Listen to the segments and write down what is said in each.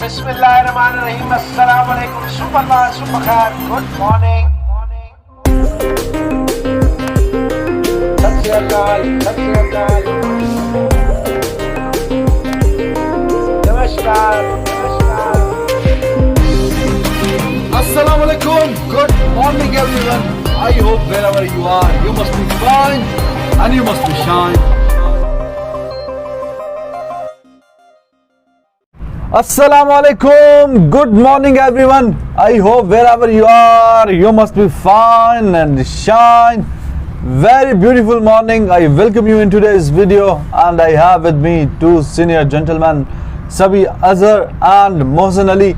बिस्मिल्लाहिर्रहमानिर्रहीम, अस्सलाम वालेकुम, सुप्रभात, सुबह खैर, गुड मॉर्निंग। सत श्री अकाल, सत श्री अकाल, नमस्कार, नमस्कार। Assalamu alaikum. Good morning, everyone. I hope wherever you are, you must be fine and you must be shine. Assalamu alaikum. Good morning, everyone. I hope wherever you are, you must be fine and shine. Very beautiful morning. I welcome you in today's video, and I have with me two senior gentlemen, Sabi Azhar and Mohsen Ali.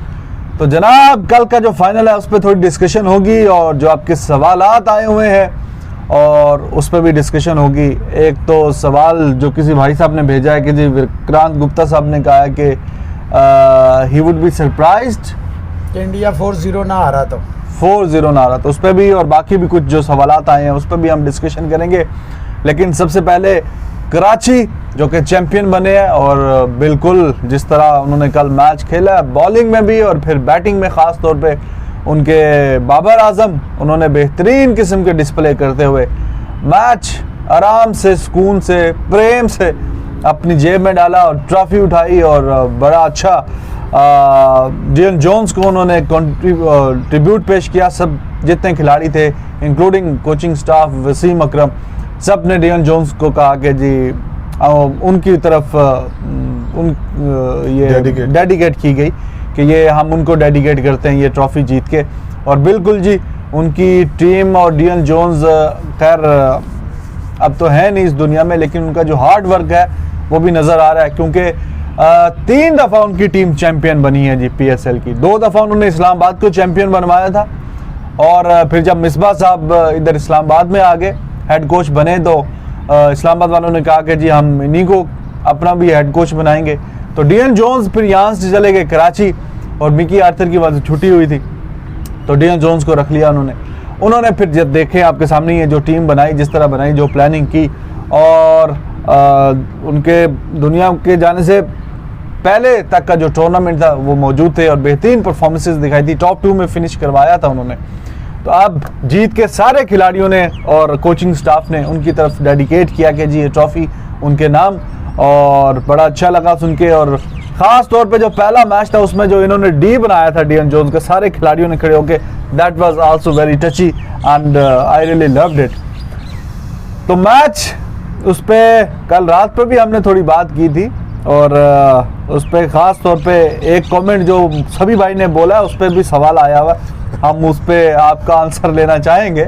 तो जनाब, कल का जो final है उस पर थोड़ी discussion होगी और जो आपके सवालात आए हुए हैं और उस पर भी डिस्कशन होगी। एक तो सवाल जो किसी भाई साहब ने भेजा है कि जी विक्रांत गुप्ता साहब ने कहा है कि ही वुड बी सरप्राइज्ड कि इंडिया 4-0 ना आ रहा तो 4-0 ना आ रहा, तो उस पर भी और बाकी भी कुछ जो सवालात आए हैं उस पर भी हम डिस्कशन करेंगे। लेकिन सबसे पहले कराची जो कि चैंपियन बने हैं और बिल्कुल जिस तरह उन्होंने कल मैच खेला बॉलिंग में भी और फिर बैटिंग में ख़ास तौर पे उनके बाबर आजम, उन्होंने बेहतरीन किस्म के डिस्प्ले करते हुए मैच आराम से, सुकून से, प्रेम से अपनी जेब में डाला और ट्रॉफी उठाई और बड़ा अच्छा डियन जोन्स को उन्होंने ट्रिब्यूट पेश किया। सब जितने खिलाड़ी थे इंक्लूडिंग कोचिंग स्टाफ, वसीम अकरम, सब ने डियन जोन्स को कहा कि जी उनकी तरफ ये डेडिकेट की गई कि ये हम उनको डेडिकेट करते हैं ये ट्रॉफ़ी जीत के। और बिल्कुल जी उनकी टीम और डियन जोन्स खैर अब तो है नहीं इस दुनिया में, लेकिन उनका जो हार्ड वर्क है वो भी नज़र आ रहा है क्योंकि 3 दफ़ा उनकी टीम चैम्पियन बनी है जी PSL की। 2 दफ़ा उन्होंने इस्लामाबाद को चैम्पियन बनवाया था और फिर जब मिसबा साहब इधर इस्लामाबाद में आ गए हेड कोच बने तो इस्लामाबाद वालों ने कहा कि जी हम इन्हीं को अपना भी हेड कोच बनाएंगे। तो डियन जोन्स फिर यहाँ से चले गए कराची और मिकी आर्थर की वजह से छुट्टी हुई थी तो डियन जोन्स को रख लिया उन्होंने फिर जब देखे आपके सामने ये जो टीम बनाई, जिस तरह बनाई, जो प्लानिंग की और उनके दुनिया के जाने से पहले तक का जो टूर्नामेंट था वो मौजूद थे और बेहतरीन परफॉर्मेंसेस दिखाई थी, टॉप 2 में फिनिश करवाया था उन्होंने। तो अब जीत के सारे खिलाड़ियों ने और कोचिंग स्टाफ ने उनकी तरफ डेडिकेट किया कि जी ये ट्रॉफ़ी उनके नाम, और बड़ा अच्छा लगा सुन के। और ख़ास तौर पे जो पहला मैच था उसमें जो इन्होंने डी बनाया था डियन जोन्स के, सारे खिलाड़ियों ने खड़े होके, that was also very टची and I really loved it. तो मैच उस पर कल रात पे भी हमने थोड़ी बात की थी और उस पर ख़ास तौर पे एक कमेंट जो सभी भाई ने बोला है उस पर भी सवाल आया हुआ, हम उस पर आपका आंसर लेना चाहेंगे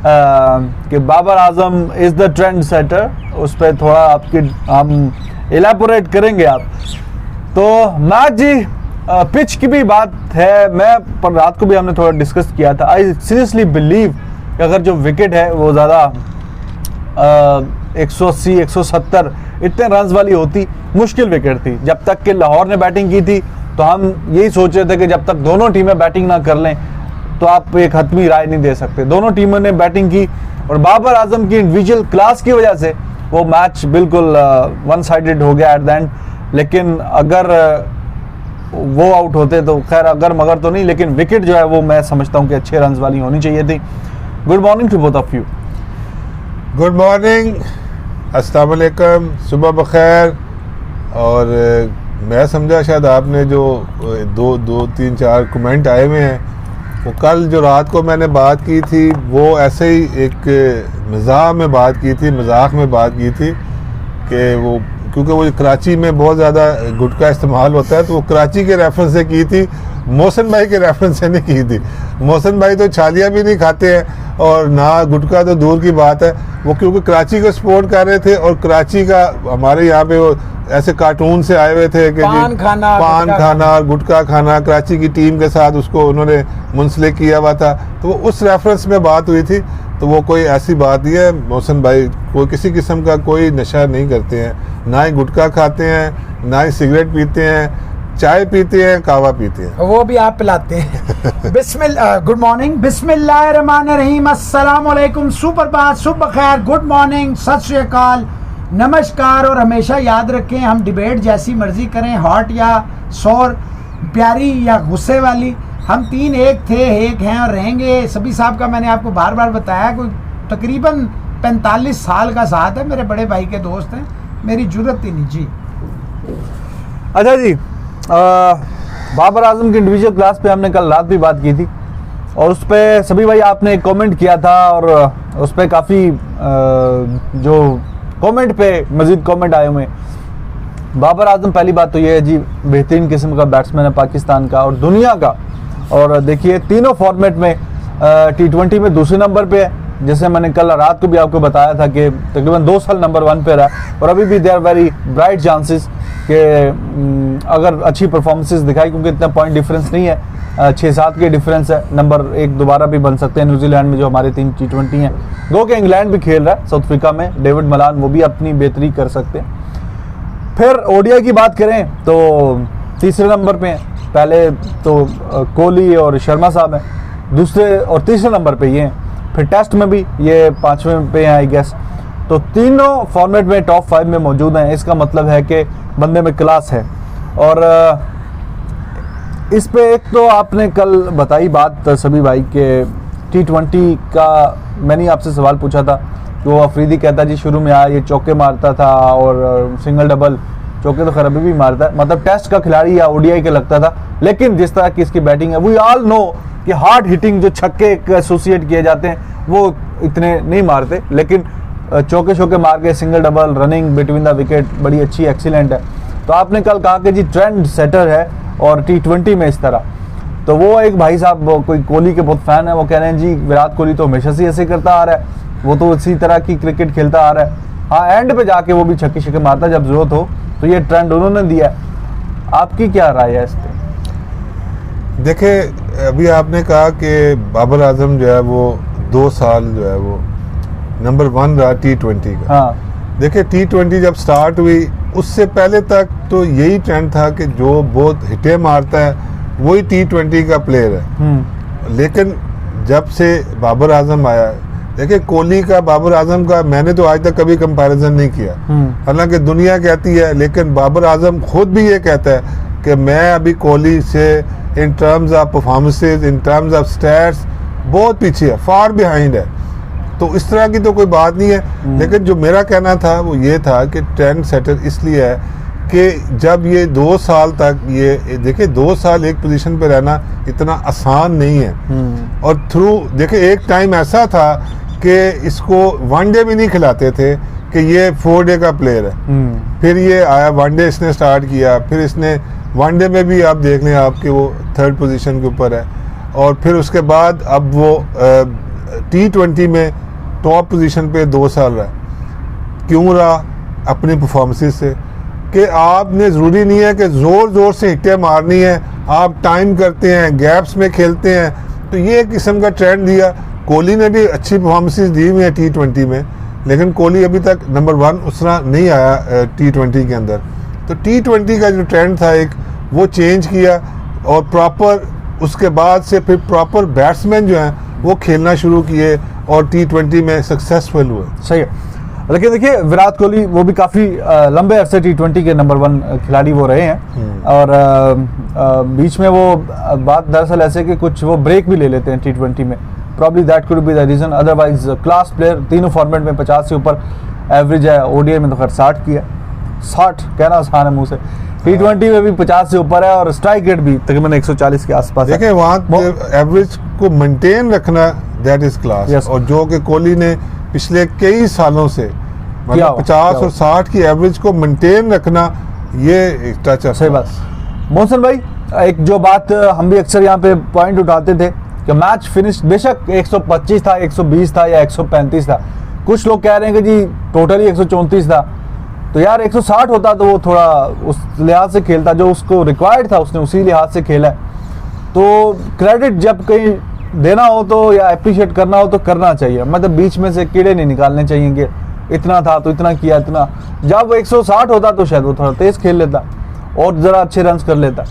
कि Babar Azam is the trend setter. उस पर थोड़ा आपकी हम एलाबोरेट करेंगे आप। तो मैच जी पिच की भी बात है, मैं पर रात को भी हमने थोड़ा डिस्कस किया था। आई सीरियसली बिलीव कि अगर जो विकेट है वो ज़्यादा 180 170 इतने रन्स वाली होती, मुश्किल विकेट थी। जब तक कि लाहौर ने बैटिंग की थी तो हम यही सोच रहे थे कि जब तक दोनों टीमें बैटिंग ना कर लें तो आप एक हतमी राय नहीं दे सकते। दोनों टीमों ने बैटिंग की और बाबर आजम की इंडिविजुअल क्लास की वजह से वो मैच बिल्कुल वन साइडेड हो गया एट द एंड। लेकिन अगर वो आउट होते तो खैर अगर मगर तो नहीं, लेकिन विकेट जो है वो मैं समझता हूँ कि अच्छे रन्स वाली होनी चाहिए थी। Good morning to both of you. Good morning, अस्सलाम वालेकुम, सुबह बखैर। और मैं समझा शायद आपने जो 2-3-4 कमेंट आए हुए हैं वो कल जो रात को मैंने बात की थी वो ऐसे ही एक मज़ाक में बात की थी कि वो क्योंकि वो कराची में बहुत ज़्यादा गुटखा इस्तेमाल होता है तो वो कराची के रेफरेंस से की थी, मोहसन भाई के रेफरेंस से नहीं की थी। मोहसन भाई तो छालियाँ भी नहीं खाते हैं और ना गुटखा तो दूर की बात है। वो क्योंकि कराची को सपोर्ट कर रहे थे और कराची का हमारे यहाँ पे वो ऐसे कार्टून से आए हुए थे कि पान खाना गुटखा खाना, कराची की टीम के साथ उसको उन्होंने मुंसलिक किया हुआ था। तो वो उस रेफरेंस में बात हुई थी, तो वो कोई ऐसी बात नहीं है। मोहसन भाई कोई किसी किस्म का कोई नशा नहीं करते हैं, ना ही गुटखा खाते हैं, ना ही सिगरेट पीते हैं, चाय पीते हैं, कहवा पीते हैं, वो भी आप पिलाते हैं। गुड मॉर्निंग, बिस्मिल्लाहिर्रहमानिर्रहीम, अस्सलाम वालेकुम, सुप्रभात, सुबह खैर, गुड मॉर्निंग, सत श्री अकाल, नमस्कार। और हमेशा याद रखें हम डिबेट जैसी मर्जी करें, हॉट या सौर, प्यारी या गुस्से वाली, हम तीन एक थे, एक हैं और रहेंगे। सभी साहब का मैंने आपको बार बार बताया, कोई तकरीबन 45 साल का साथ है, मेरे बड़े भाई के दोस्त हैं, मेरी जरूरत ही नहीं जी। अच्छा जी, बाबर आजम की इंडिविजुअल क्लास पे हमने कल रात भी बात की थी और उस पर सभी भाई आपने एक कमेंट किया था और उस पर काफ़ी जो कमेंट पे मज़ीद कमेंट आए हुए हैं। बाबर आजम पहली बात तो ये है जी, बेहतरीन किस्म का बैट्समैन है पाकिस्तान का और दुनिया का। और देखिए तीनों फॉर्मेट में T20 में दूसरे नंबर पे है, जैसे मैंने कल रात को भी आपको बताया था कि तकरीबन 2 साल नंबर 1 पे रहा और अभी भी they are very bright chances कि अगर अच्छी परफॉर्मेंसेस दिखाई, क्योंकि इतना पॉइंट डिफरेंस नहीं है, 6-7 के डिफरेंस है, नंबर 1 दोबारा भी बन सकते हैं न्यूजीलैंड में जो हमारे 3 T20 हैं। गो के इंग्लैंड भी खेल रहा है साउथ अफ्रीका में, डेविड मलान, वो भी अपनी बेहतरी कर सकते हैं। फिर ओडीआई की बात करें तो तीसरे नंबर पे हैं, पहले तो कोहली और शर्मा साहब हैं, दूसरे और तीसरे नंबर पे ये हैं। फिर टेस्ट में भी ये 5वें पे हैं आई गेस। तो तीनों फॉर्मेट में टॉप 5 में मौजूद हैं, इसका मतलब है कि बंदे में क्लास है। और इस पे एक तो आपने कल बताई बात सभी भाई के T20 का, मैंने आपसे सवाल पूछा था कि वो अफरीदी कहता जी शुरू में आया ये चौके मारता था और सिंगल डबल, चौके तो खैर अभी भी मारता है, मतलब टेस्ट का खिलाड़ी या ओडीआई के लगता था, लेकिन जिस तरह की इसकी बैटिंग है, वी ऑल नो कि हार्ड हिटिंग जो छक्के एसोसिएट किए जाते हैं वो इतने नहीं मारते, लेकिन चौके शौके मार के single double running between the wicket बड़ी अच्छी एक्सीलेंट है। तो आपने कल कहा कि जी ट्रेंड सेटर है और T20 में इस तरह, तो वो एक भाई साहब कोई कोहली के बहुत फैन है, वो कह रहे हैं जी विराट कोहली तो हमेशा से ऐसे करता आ रहा है, वो तो इसी तरह की क्रिकेट खेलता आ रहा है, हाँ एंड पे जाके वो भी छक्के छक्के मारता है जब जरूरत हो, तो ये ट्रेंड उन्होंने दिया है। आपकी क्या राय है इस पर? देखिए, अभी आपने कहा कि बाबर आजम जो है वो 2 साल जो है वो नंबर 1 रहा T20 का। हाँ देखिए T20 जब स्टार्ट हुई उससे पहले तक तो यही ट्रेंड था कि जो बहुत हिटे मारता है वही T20 का प्लेयर है। लेकिन जब से बाबर आजम आया, देखिए कोहली का बाबर आजम का मैंने तो आज तक कभी कंपैरिजन नहीं किया, हालांकि दुनिया कहती है, लेकिन बाबर आजम खुद भी ये कहता है कि मैं अभी कोहली से in terms of performances, in terms of stats बहुत पीछे है, फार बिहाइंड है। तो इस तरह की तो कोई बात नहीं है। लेकिन जो मेरा कहना था वो ये था कि ट्रेंड सेटर इसलिए है कि जब ये 2 साल तक ये देखिए 2 साल एक पोजीशन पे रहना इतना आसान नहीं है। और थ्रू देखिए एक टाइम ऐसा था कि इसको 1 डे भी नहीं खिलाते थे कि ये 4 डे का प्लेयर है। फिर ये आया 1 डे इसने स्टार्ट किया, फिर इसने 1 डे में भी आप देख लें आपके वो 3rd पोजीशन के ऊपर है, और फिर उसके बाद अब वो T20 में टॉप पोजीशन पे 2 साल रहा। क्यों रहा? अपनी परफॉर्मेंसेस से, कि आपने ज़रूरी नहीं है कि ज़ोर ज़ोर से हिट्टे मारनी है, आप टाइम करते हैं, गैप्स में खेलते हैं, तो ये एक किस्म का ट्रेंड दिया। कोहली ने भी अच्छी परफॉर्मेंसेस दी हुई है T20 में, लेकिन कोहली अभी तक नंबर 1 उस तरह नहीं आया T20 के अंदर। तो T20 का जो ट्रेंड था एक वो चेंज किया, और प्रॉपर उसके बाद से फिर प्रॉपर बैट्समैन जो हैं वो खेलना शुरू किए और T20 में सक्सेसफुल हुए। सही है, लेकिन देखिए विराट कोहली वो भी काफ़ी लंबे अरसे T20 के नंबर 1 खिलाड़ी वो रहे हैं, और बीच में वो बात दरअसल ऐसे कि कुछ वो ब्रेक भी ले लेते हैं T20 में, probably that could be the reason. Otherwise class player, तीनों फॉर्मेट में 50 से ऊपर एवरेज है, ODI में तो खैर 60 की है, 60 कहना आसान है मुँह से, T20 में भी 50 से ऊपर है, और स्ट्राइक रेट भी तकरीबन 140 के आसपास है। देखिए वहाँ एवरेज को मेंटेन रखना दैट इज क्लास। Yes. और जो कि कोहली ने पिछले कई सालों से मतलब 50 और 60 की एवरेज को मेंटेन रखना, ये टच है। सही बात। मोहसिन भाई, एक जो बात हम भी अक्सर यहाँ पे पॉइंट उठाते थे कि मैच फिनिश बेशक 125 था, 120 था या 135 था, कुछ लोग कह रहे हैं कि जी टोटली 134 था, तो यार 160 होता तो वो थोड़ा उस लिहाज से खेलता जो उसको रिक्वायर्ड था, उसने उसी लिहाज से खेला है। तो क्रेडिट जब कहीं देना हो तो या अप्रिशिएट करना हो तो करना चाहिए, मतलब बीच में से कीड़े नहीं निकालने चाहिए कि इतना था तो इतना किया इतना। जब 160 होता तो शायद वो थोड़ा तेज खेल लेता और ज़रा अच्छे रन्स कर लेता।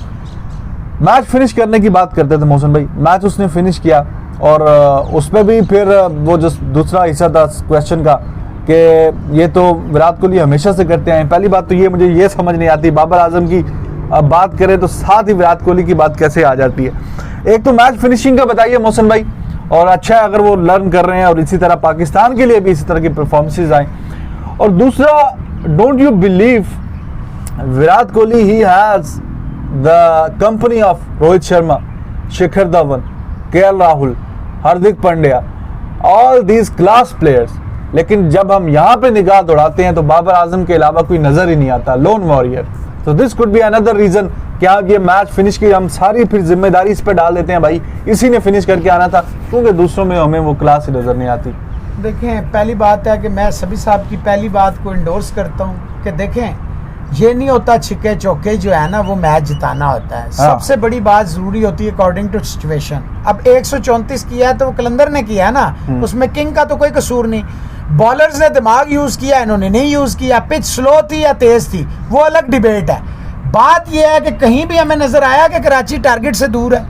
मैच फिनिश करने की बात करते थे मोहसिन भाई, मैच उसने फिनिश किया, और उस पर भी फिर वो जो दूसरा हिस्सा था क्वेश्चन का कि ये तो विराट कोहली हमेशा से करते हैं। पहली बात तो ये मुझे ये समझ नहीं आती बाबर आजम की अब बात करें तो साथ ही विराट कोहली की बात कैसे आ जाती है। एक तो मैच फिनिशिंग का बताइए मोहसिन भाई, और अच्छा है अगर वो लर्न कर रहे हैं और इसी तरह पाकिस्तान के लिए भी इसी तरह की परफॉर्मेंसेज आए। और दूसरा, don't you believe Virat Kohli he has the company of Rohit Sharma, Shikhar Dhawan, KL Rahul, Hardik Pandya, all these class players, लेकिन जब हम यहाँ पे निगाह दौड़ाते हैं तो बाबर आजम के अलावा कोई नजर ही नहीं आता, लोन वॉरियर। तो this could be another reason क्या ये मैच फिनिश की हम सारी फिर जिम्मेदारी इस पे डाल देते हैं, भाई इसी ने फिनिश करके आना था, क्योंकि दूसरों में हमें वो क्लास ही नजर नहीं आती। देखें, पहली बात है कि मैं सभी साहब की पहली बात को इंडोर्स करता हूँ कि देखें, ये नहीं होता छिक्के चौके जो है ना वो मैच जिताना होता है। सबसे बड़ी बात जरूरी होती है अकॉर्डिंग टू सिचुएशन। अब 134 किया है तो वो कलंदर ने किया ना, उसमें किंग का तो कोई कसूर नहीं। बॉलर्स ने दिमाग यूज किया, इन्होंने नहीं यूज किया। पिच स्लो थी या तेज थी वो अलग डिबेट है। बात यह है कि कहीं भी हमें नजर आया कि कराची टारगेट से दूर है।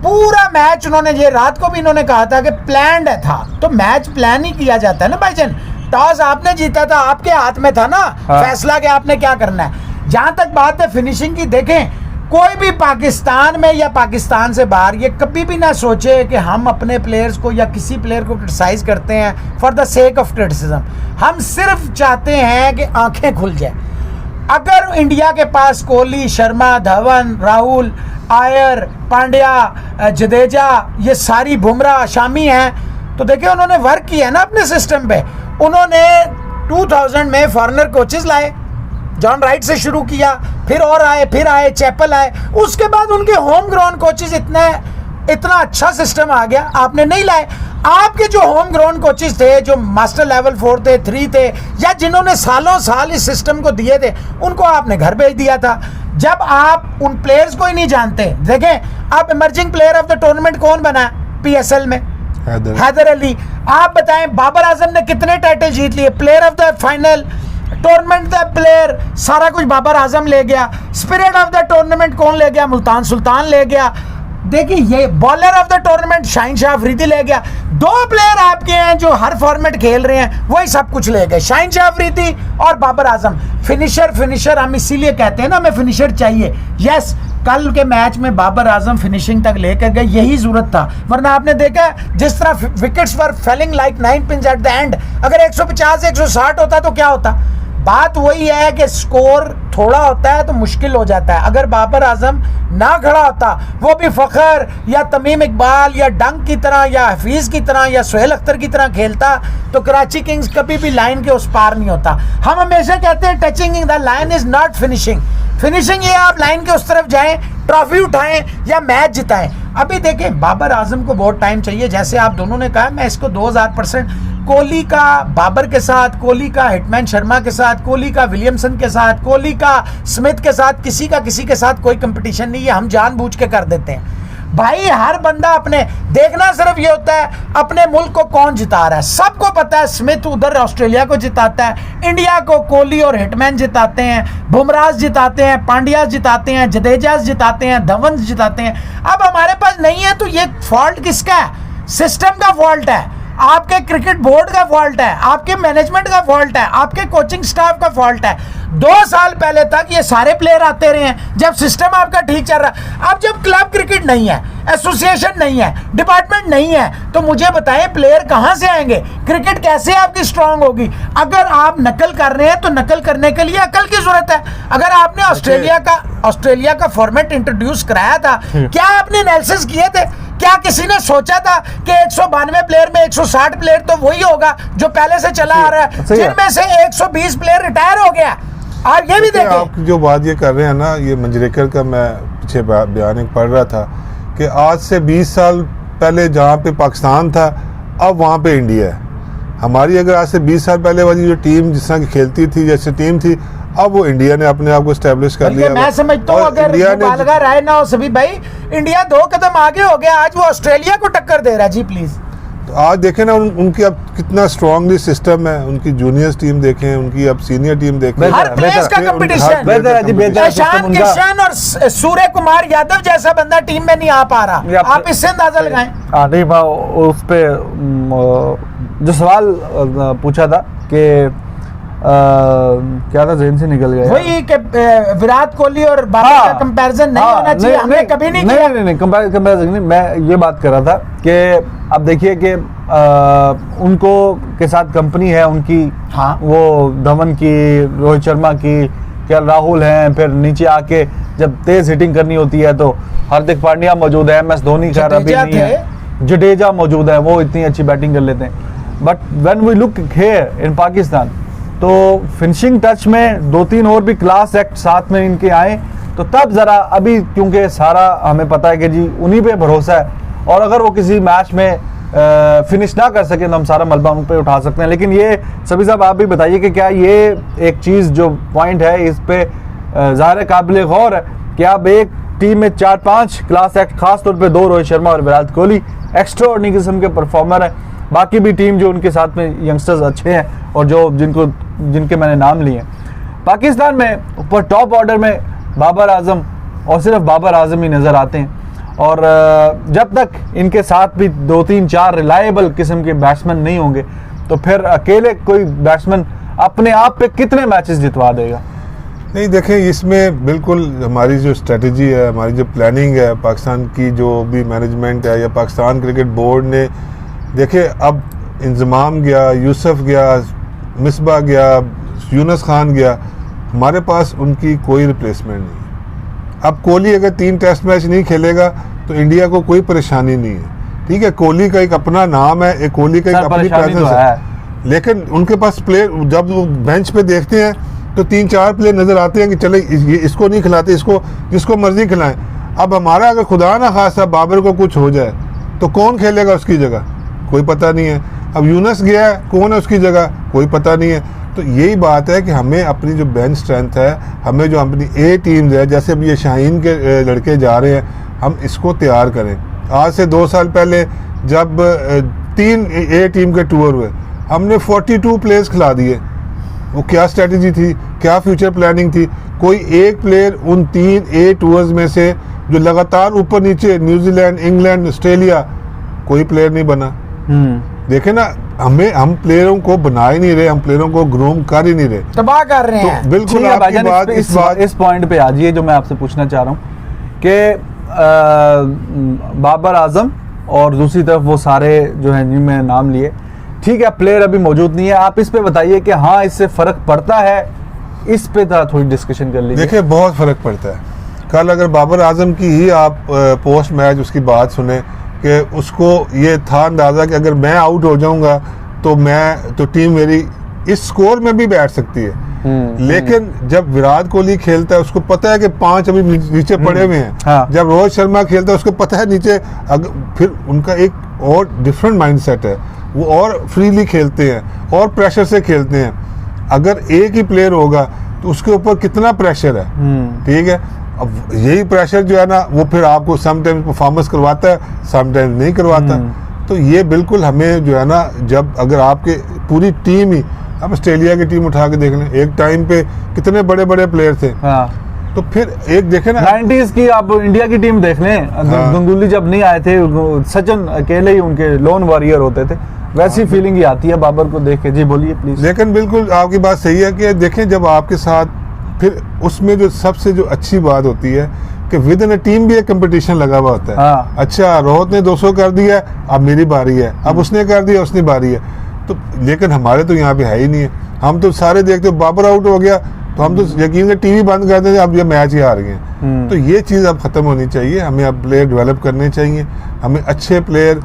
पूरा मैच उन्होंने, ये रात को भी इन्होंने कहा था कि प्लान्ड था, तो मैच प्लान ही किया जाता है ना भाईजान। टॉस आपने जीता था, आपके हाथ में था ना फैसला कि आपने क्या करना है। जहां तक बात है फिनिशिंग की, देखें कोई भी पाकिस्तान में या पाकिस्तान से बाहर ये कभी भी ना सोचे कि हम अपने प्लेयर्स को या किसी प्लेयर को क्रिटिसाइज करते हैं for the sake of criticism. हम सिर्फ चाहते हैं कि आंखें खुल जाए। अगर इंडिया के पास कोहली, शर्मा, धवन, राहुल, आयर, पांड्या, जडेजा, ये सारी बुमराह, शामी हैं, तो देखिए उन्होंने वर्क किया ना अपने सिस्टम पे। उन्होंने 2000 में फॉरेनर कोचेस लाए, जॉन राइट से शुरू किया, फिर और आए, फिर आए, चैपल आए, उसके बाद उनके होम ग्राउंड कोचेस इतना अच्छा सिस्टम आ गया। आपने नहीं लाए। आपके जो होम ग्राउंड कोचेस थे, जो मास्टर लेवल 4 थे, 3 थे, या जिन्होंने सालों साल इस सिस्टम को दिए थे, उनको आपने घर भेज दिया था। जब आप उन प्लेयर्स को ही नहीं जानते, देखें आप emerging player of the tournament कौन बना PSL में? हैदर अली। आप बताएं बाबर आजम ने कितने टाइटल जीत लिए? Player of the final, tournament the player, सारा कुछ बाबर आजम ले गया। स्पिरिट ऑफ द टूर्नामेंट कौन ले गया? मुल्तान सुल्तान ले गया। देखिए ये bowler of the tournament Shaheen Shah Afridi ले गया। 2 प्लेयर आपके हैं जो हर फॉर्मेट खेल रहे हैं, वही सब कुछ ले गए, शाहीन शाह अफरीदी और बाबर आजम। फिनिशर हम इसीलिए कहते हैं ना, हमें फिनिशर चाहिए। यस, कल के मैच में बाबर आजम फिनिशिंग तक लेकर गए, यही जरूरत था। वरना आपने देखा जिस तरह wickets were falling like 9 pins at the end. अगर 150 160 होता तो क्या होता? बात वही है कि स्कोर थोड़ा होता है तो मुश्किल हो जाता है। अगर बाबर आजम ना खड़ा होता, वो भी फखर या तमीम इकबाल या डंक की तरह या हफीज की तरह या सोहेल अख्तर की तरह खेलता, तो कराची किंग्स कभी भी लाइन के उस पार नहीं होता। हम हमेशा कहते हैं touching the line is not finishing. Finishing ये आप लाइन के उस तरफ जाएं, ट्रॉफी उठाएं या मैच जिताएं। अभी देखें बाबर आजम को बहुत टाइम चाहिए, जैसे आप दोनों ने कहा, मैं इसको 2000% कोहली का बाबर के साथ, कोहली का हिटमैन शर्मा के साथ, कोहली का विलियमसन के साथ, कोहली का स्मिथ के साथ, किसी के साथ कोई कंपटीशन नहीं है। हम जानबूझ के कर देते हैं भाई। हर बंदा अपने देखना सिर्फ ये होता है अपने मुल्क को कौन जिता रहा है। सबको पता है स्मिथ उधर ऑस्ट्रेलिया को जिताता है, इंडिया को कोहली और हिटमैन जिताते हैं, बुमराह जिताते हैं, पांड्या जिताते हैं, जडेजा जिताते हैं, धवन जिताते हैं। अब हमारे पास नहीं है तो ये फॉल्ट किसका है? सिस्टम का फॉल्ट है, आपके क्रिकेट बोर्ड का फॉल्ट है, आपके मैनेजमेंट का फॉल्ट है, आपके कोचिंग स्टाफ का फॉल्ट है। 2 साल पहले तक ये सारे प्लेयर आते रहे हैं जब सिस्टम आपका ठीक चल रहा है। अब जब क्लब क्रिकेट नहीं है, एसोसिएशन नहीं है, डिपार्टमेंट नहीं है, तो मुझे बताएं प्लेयर कहां से आएंगे? क्रिकेट कैसे आपकी स्ट्रांग होगी? अगर आप नकल कर रहे हैं तो नकल करने के लिए अकल की जरूरत है। अगर आपने ऑस्ट्रेलिया का फॉर्मेट इंट्रोड्यूस कराया था, क्या आपने एनालिसिस किए थे? क्या किसी ने सोचा था कि 192 प्लेयर में 160 प्लेयर तो वही होगा जो पहले से चला आ रहा है, जिनमें से 120 प्लेयर रिटायर हो गया? आप ये भी देखें। आप जो बात ये कर रहे हैं ना, ये मंजरेकर का मैं पीछे बयान एक पढ़ रहा था कि आज से 20 साल पहले जहाँ पे पाकिस्तान था, अब वहाँ पे इंडिया है। हमारी अगर आज से 20 साल पहले वाली जो टीम जिस तरह की खेलती थी, जैसे टीम थी, अब वो इंडिया ने अपने आप को स्टैब्लिश कर लिया। मैं समझता हूँ अगर मुबालगा राय ना हो सभी भाई, इंडिया 2 कदम आगे हो गया, आज वो ऑस्ट्रेलिया को टक्कर दे रहा है। जी प्लीज। तो आज देखें ना उनकी अब कितना स्ट्रांगली सिस्टम है। उनकी जूनियर्स टीम देखें, उनकी अब सीनियर टीम देखें, हर प्लेस का कंपटीशन। ईशान किशन और सूर्य कुमार यादव जैसा बंदा टीम में नहीं आ पा रहा, आप इससे अंदाजा लगाएं। नहीं उस पे जो सवाल पूछा था कि क्या था, ज़हन से निकल गया। वही कि विराट कोहली और बाबर का कंपैरिजन नहीं होना चाहिए, हमने कभी नहीं किया। नहीं कंपैरिजन नहीं, मैं ये बात कर रहा था कि अब देखिए कि उनको के साथ कंपनी है उनकी, हाँ। वो धवन की, रोहित शर्मा की, क्या राहुल हैं, फिर नीचे आके जब तेज हिटिंग करनी होती है तो हार्दिक पांड्या मौजूद है, MS धोनी खैर अभी नहीं है, जडेजा मौजूद है, वो इतनी अच्छी बैटिंग कर लेते हैं। But when we look here in Pakistan, तो फिनिशिंग टच में 2-3 और भी क्लास एक्ट साथ में इनके आए तो तब ज़रा, अभी क्योंकि सारा हमें पता है कि जी उन्हीं पे भरोसा है, और अगर वो किसी मैच में फिनिश ना कर सके तो हम सारा मलबा उन पे उठा सकते हैं। लेकिन ये सभी साहब आप भी बताइए कि क्या ये एक चीज़ जो पॉइंट है इस पे ज़ाहिर काबिल गौर है कि अब एक टीम में 4-5 क्लास एक्ट, खास तौर पे 2 रोहित शर्मा और विराट कोहली एक्स्ट्राऑर्डिनरी किस्म के परफॉर्मर हैं, बाकी भी टीम जो उनके साथ में यंगस्टर्स अच्छे हैं और जो जिनके मैंने नाम लिए हैं। पाकिस्तान में ऊपर टॉप ऑर्डर में बाबर आजम और सिर्फ बाबर आजम ही नज़र आते हैं, और जब तक इनके साथ भी 2-3-4 रिलायबल किस्म के बैट्समैन नहीं होंगे तो फिर अकेले कोई बैट्समैन अपने आप पे कितने मैचेस जितवा देगा। नहीं देखें, इसमें बिल्कुल हमारी जो स्ट्रेटजी है, हमारी जो प्लानिंग है, पाकिस्तान की जो भी मैनेजमेंट है या पाकिस्तान क्रिकेट बोर्ड ने, देखिए अब इंजमाम गया, यूसुफ गया, मिसबा गया, यूनुस खान गया, हमारे पास उनकी कोई रिप्लेसमेंट नहीं है। अब कोहली अगर 3 टेस्ट मैच नहीं खेलेगा तो इंडिया को कोई परेशानी नहीं है, ठीक है। कोहली का एक अपना नाम है, एक कोहली का एक अपनी प्रेजेंस है, लेकिन उनके पास प्लेयर, जब वो बेंच पे देखते हैं तो 3-4 प्लेयर नजर आते हैं कि चले इसको नहीं खिलाते, इसको जिसको मर्जी खिलाएं। अब हमारा अगर खुदा ना खासा बाबर को कुछ हो जाए तो कौन खेलेगा उसकी जगह, कोई पता नहीं है। अब यूनुस गया है, कौन है उसकी जगह, कोई पता नहीं है। तो यही बात है कि हमें अपनी जो बेंच स्ट्रेंथ है, हमें जो अपनी ए टीम्स है, जैसे अब ये शाहीन के लड़के जा रहे हैं, हम इसको तैयार करें। आज से 2 साल पहले जब 3 ए टीम के टूर हुए, हमने 42 प्लेयर्स खिला दिए। वो क्या स्ट्रेटजी थी, क्या फ्यूचर प्लानिंग थी? कोई एक प्लेयर उन 3 ए टूर्स में से जो लगातार ऊपर नीचे, न्यूजीलैंड, इंग्लैंड, ऑस्ट्रेलिया, कोई प्लेयर नहीं बना। देखे ना, हम प्लेयरों को बना ही नहीं रहे, हम प्लेयरों को ग्रूम कर ही नहीं रहे, तबाह कर रहे हैं। तो बिल्कुल आपकी बात इस पॉइंट पे आ जाइए जो मैं आपसे पूछना चाह रहा हूँ कि बाबर आजम और दूसरी तरफ वो सारे जो हैं जिनमें नाम लिए, ठीक है प्लेयर अभी मौजूद नहीं है, आप इस पे बताइए कि हाँ इससे फर्क पड़ता है, इस पे थोड़ी डिस्कशन कर लीजिए। देखिए बहुत फर्क पड़ता है। कल अगर बाबर आजम की ही आप पोस्ट मैच उसकी बात सुने कि उसको ये था अंदाज़ा कि अगर मैं आउट हो जाऊंगा तो टीम मेरी इस स्कोर में भी बैठ सकती है। लेकिन जब विराट कोहली खेलता है उसको पता है कि 5 अभी नीचे पड़े हुए हैं। हाँ। जब रोहित शर्मा खेलता है उसको पता है नीचे, फिर उनका एक और डिफरेंट माइंडसेट है, वो और फ्रीली खेलते हैं और प्रेशर से खेलते हैं। अगर एक ही प्लेयर होगा तो उसके ऊपर कितना प्रेशर है, ठीक है। अब यही प्रेशर जो है ना वो फिर आपको समटाइम्स परफॉर्मेंस करवाता है, समटाइम्स नहीं करवाता। तो ये बिल्कुल हमें जो है ना, जब अगर आपके पूरी टीम ही, अब ऑस्ट्रेलिया की टीम उठा के देख लें, एक टाइम पे कितने बड़े बड़े प्लेयर थे। हाँ। तो फिर एक देखे ना 90s की आप इंडिया की टीम देख लें, गंगुली जब नहीं आए थे, सचिन अकेले ही उनके लोन वॉरियर होते थे, वैसी फीलिंग ही आती है बाबर को देख के। जी बोलिए प्लीज। लेकिन बिल्कुल आपकी बात सही है कि देखें जब आपके साथ, फिर उसमें जो सबसे जो अच्छी बात होती है कि विद इन अ टीम भी एक कंपटीशन लगा हुआ होता है। हाँ। अच्छा रोहित ने 200 कर दिया, अब मेरी बारी है, अब उसने कर दिया, उसने बारी है। तो लेकिन हमारे तो यहाँ पे है ही नहीं है। हम तो सारे देखते हो बाबर आउट हो गया तो हम तो यकीन से टीवी बंद कर देते, अब ये मैच ही हार गए। तो ये चीज़ अब ख़त्म होनी चाहिए। हमें अब प्लेयर डेवलप करने चाहिए, हमें अच्छे प्लेयर,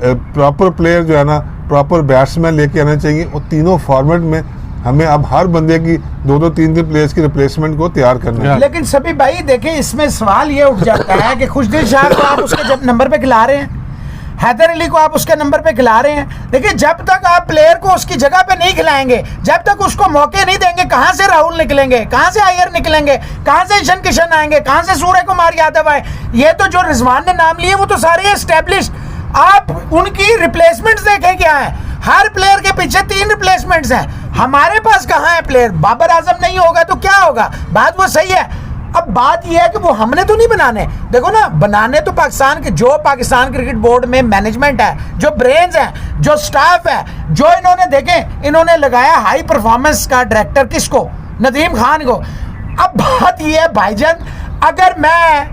प्रॉपर प्लेयर जो है ना, प्रॉपर बैट्समैन लेके आना चाहिए। और तीनों फॉर्मेट में हमें अब हर बंदे की 2-2 3-3 प्लेयर्स की रिप्लेसमेंट को तैयार करना है। लेकिन सभी भाई देखें, इसमें सवाल ये उठ जाता है कि खुशदिल शाह को आप उसके जब नंबर पे खिला रहे हैं, हैदर अली को आप उसके नंबर पे खिला रहे हैं। देखिए जब तक आप प्लेयर को उसकी जगह पे नहीं खिलाएंगे, जब तक उसको मौके नहीं देंगे, कहां से राहुल निकलेंगे, कहां से अय्यर निकलेंगे, कहां से ईशान किशन आएंगे, कहां से सूर्य कुमार यादव आए। ये तो जो रिजवान ने नाम लिए वो तो सारे एस्टेब्लिश्ड। आप उनकी रिप्लेसमेंट्स देखें क्या है, हर प्लेयर के पीछे 3 रिप्लेसमेंट्स हैं। हमारे पास कहां है प्लेयर? बाबर आजम नहीं होगा तो क्या होगा? बात वो सही है, अब बात यह है कि वो हमने तो नहीं बनाने, देखो ना, बनाने तो पाकिस्तान के, जो पाकिस्तान क्रिकेट बोर्ड में मैनेजमेंट है, जो ब्रेन्स है, जो स्टाफ है, जो इन्होंने देखें, इन्होंने लगाया हाई परफॉर्मेंस का डायरेक्टर किसको, नदीम खान को। अब बात यह है भाईजान, अगर मैं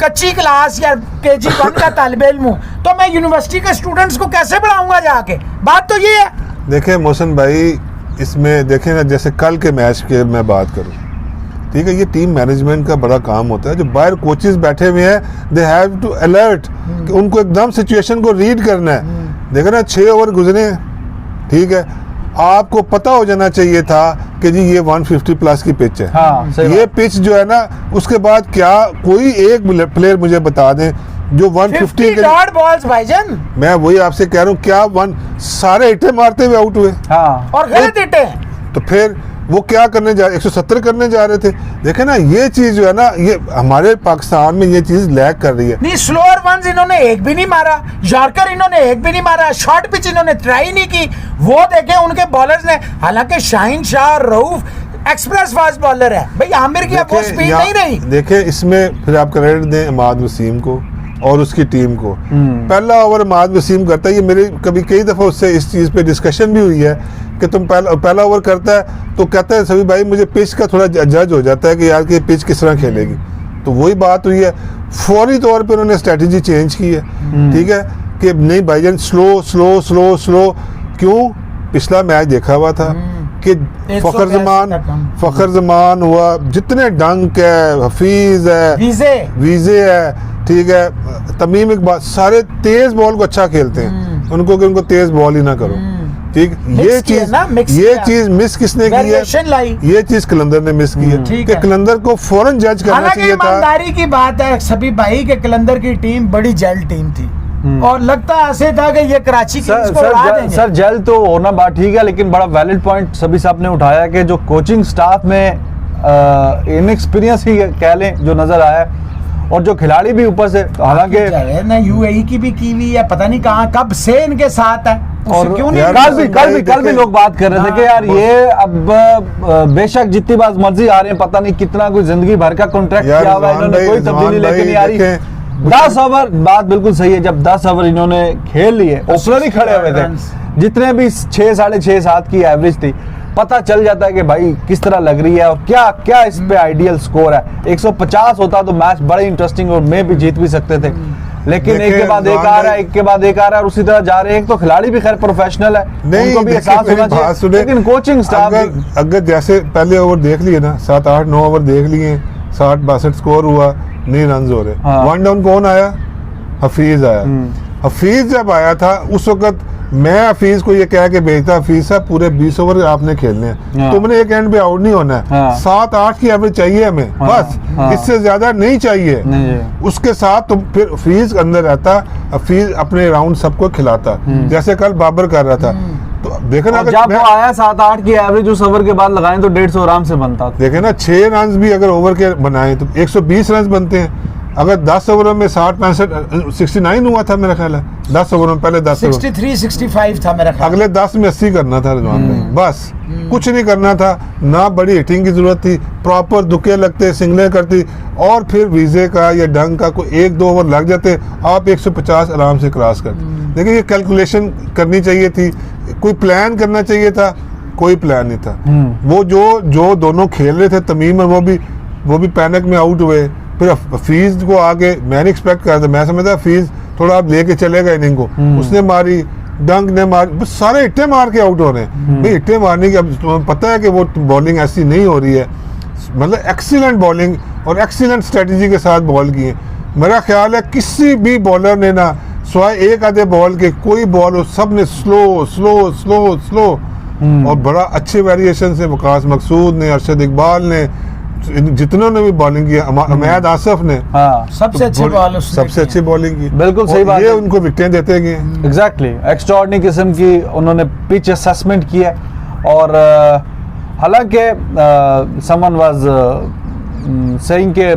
कच्ची क्लास या KG 1 का तालिब इल्म हूँ तो मैं यूनिवर्सिटी के स्टूडेंट्स को कैसे पढ़ाऊंगा जाके? बात तो ये है। देखें मोहसिन भाई, इसमें देखें ना, जैसे कल के मैच के मैं बात करूं, ठीक है, ये टीम मैनेजमेंट का बड़ा काम होता है। जो बाहर कोचेस बैठे हुए हैं, दे हैव टू अलर्ट कि उनको एकदम सिचुएशन को रीड करना है। देखो ना, 6 ओवर गुजरे हैं, ठीक है, आपको पता हो जाना चाहिए था कि जी ये 150 प्लस की पिच है। हाँ, सही ये बात। पिच जो है ना, उसके बाद क्या कोई एक प्लेयर मुझे बता दें जो 150 के डॉट बॉल्स भाईजान, मैं वही आपसे कह रहा हूँ, क्या सारे हिट्टे मारते हुए आउट हुए, हाँ, और गलत हिट है। तो फिर वो क्या करने जा 170 करने जा रहे थे। देखे ना, ये चीज जो है ना, ये हमारे पाकिस्तान में ये चीज लैग कर रही है। नहीं, स्लोअर वंस इन्होंने एक भी नहीं मारा, यॉर्कर इन्होंने एक भी नहीं मारा, शॉर्ट पिच इन्होंने ट्राई नहीं की। वो देखें उनके बॉलर्स ने, हालांकि Shaheen Shah Rauf express fast bowler है भाई, आमिर की अब वो स्पीड नहीं रही। देखे, इसमें फिर आप क्रेडिट दें इमाद वसीम को और उसकी टीम को। पहला ओवर इमाद वसीम करता है, ये मेरे कभी कई दफ़ा उससे इस चीज़ पे डिस्कशन भी हुई है कि तुम पहला ओवर करता है तो कहता है सभी भाई मुझे पिच का थोड़ा जज हो जाता है कि यार कि पिच किस तरह खेलेगी। तो वही बात हुई है, फौरी तौर पे उन्होंने स्ट्रेटजी चेंज की है, ठीक है, कि नहीं भाईजान स्लो स्लो स्लो स्लो। क्यों? पिछला मैच देखा हुआ था कि फ़खर जमान हुआ, जितने डंक है, हफीज है, वीजे है, ठीक है, तमीम इकबाल, सारे तेज बॉल को अच्छा खेलते हैं, उनको कि उनको तेज बॉल ही ना करो, ठीक। ये चीज मिस किसने की है? ये चीज कलंदर ने मिस की है कि कलंदर को फौरन जज करना चाहिए था। ईमानदारी की बात है सभी भाई के, कलंदर की टीम बड़ी जल टीम थी और लगता ऐसे था कि ये कराची की इसको उड़ा देंगे। सर जल तो होना बात ठीक है, लेकिन बड़ा वैलिड पॉइंट सभी साहब ने उठाया कि जो कोचिंग स्टाफ में इनएक्सपीरियंस ही कह लें जो नजर आया, और जो खिलाड़ी भी ऊपर से, हालांकि ना UAE की भी की हुई है, पता नहीं कहाँ कब से इनके साथ है। और क्यों नहीं? कल भी लोग बात कर रहे थे कि यार ये अब बेशक जितनी बार मर्जी आ रहे हैं, पता नहीं कितना कोई जिंदगी भर का कॉन्ट्रैक्ट किया हुआ है इन्होंने, कोई तब्दीली लेके नहीं आ रही। 10 ओवर, बात बिल्कुल सही है, जब 10 ओवर इन्होंने खेल लिए, ओपनर ही खड़े हुए थे, जितने भी 6, 6.5, 7 की एवरेज थी, पता चल जाता है कि भाई किस तरह लग रही है और क्या क्या इस पे आइडियल स्कोर है। 150 होता तो मैच बड़े इंटरेस्टिंग और में भी जीत भी सकते थे, लेकिन एक के बाद एक आ रहा है, एक के बाद एक आ रहा है और उसी तरह जा रहे हैं। एक तो खिलाड़ी भी खैर प्रोफेशनल है, उनको भी एहसास होना चाहिए, लेकिन कोचिंग स्टाफ अगर जैसे पहले ओवर देख लिए ना, 7, 8, 9 ओवर देख लिए, 60, 62 स्कोर हुआ, नहीं रन हो रहे, हाँ। 1 डाउन कौन आया? हफीज आया। हफीज जब आया था उस वक्त मैं हफीज को ये कह के भेजता, हफीज साहब पूरे 20 ओवर आपने खेलने हैं, हाँ। तुमने एक एंड पे आउट नहीं होना है, हाँ। 7, 8 की एवरेज चाहिए हमें, हाँ। बस, हाँ। इससे ज्यादा नहीं चाहिए। उसके साथ तुम फिर हफीज अंदर रहता, हफीज अपने राउंड सबको खिलाता, जैसे कल बाबर कर रहा था। तो देखे ना, जब वो आया 7, 8 की एवरेज उस ओवर के बाद लगाएं तो 150 आराम से बनता। देखे ना, 6 रन भी अगर ओवर के बनाए तो 120 रन बनते हैं। अगर 10 ओवरों में 60, 65, 69 हुआ था मेरा ख्याल है, 10 ओवरों में, पहले 10 63, 65 था मेरा ख्याल। अगले 10 में 80 करना था रिजवान भाई, बस कुछ नहीं करना था, ना बड़ी हिटिंग की जरूरत थी, प्रॉपर दुक्के लगते, सिंगलें करती, और फिर वीजे का या डंग का कोई 1-2 ओवर लग जाते, आप 150 आराम से क्रॉस करते। देखिए, ये कैलकुलेशन करनी चाहिए थी, कोई प्लान करना चाहिए था, कोई प्लान नहीं था। वो जो दोनों खेल रहे थे, तमीम और वो भी पैनिक में आउट हुए। फिर हफीज को आगे मैंने एक्सपेक्ट करा था, मैं समझता हफीज थोड़ा आप लेके चलेगा इनिंग को, उसने मारी, डंक ने मारी, बस सारे हिट्टे मार के आउट हो रहे हैं। भाई हिट्टे मारने की, अब तुम्हें पता है कि वो बॉलिंग ऐसी नहीं हो रही है, मतलब एक्सीलेंट बॉलिंग और एक्सीलेंट स्ट्रेटजी के साथ बॉल की है। मेरा ख्याल है किसी भी बॉलर ने ना, स्वाय एक आधे बॉल के, कोई बॉल हो, सब ने स्लो स्लो स्लो स्लो और बड़ा अच्छे वेरिएशन से, वकास मकसूद ने, अरशद इकबाल ने, जितनों ने भी बॉलिंग की, अमैद आसफ ने, हाँ, सबसे अच्छी बॉलिंग की, बिल्कुल सही बात ये है। उनको विकेटें देते गए। एग्जैक्टली, एक्स्ट्राऑर्डिनरी किस्म की उन्होंने पिच असेसमेंट की है। और हालांकि समवन वाज सेइंग के,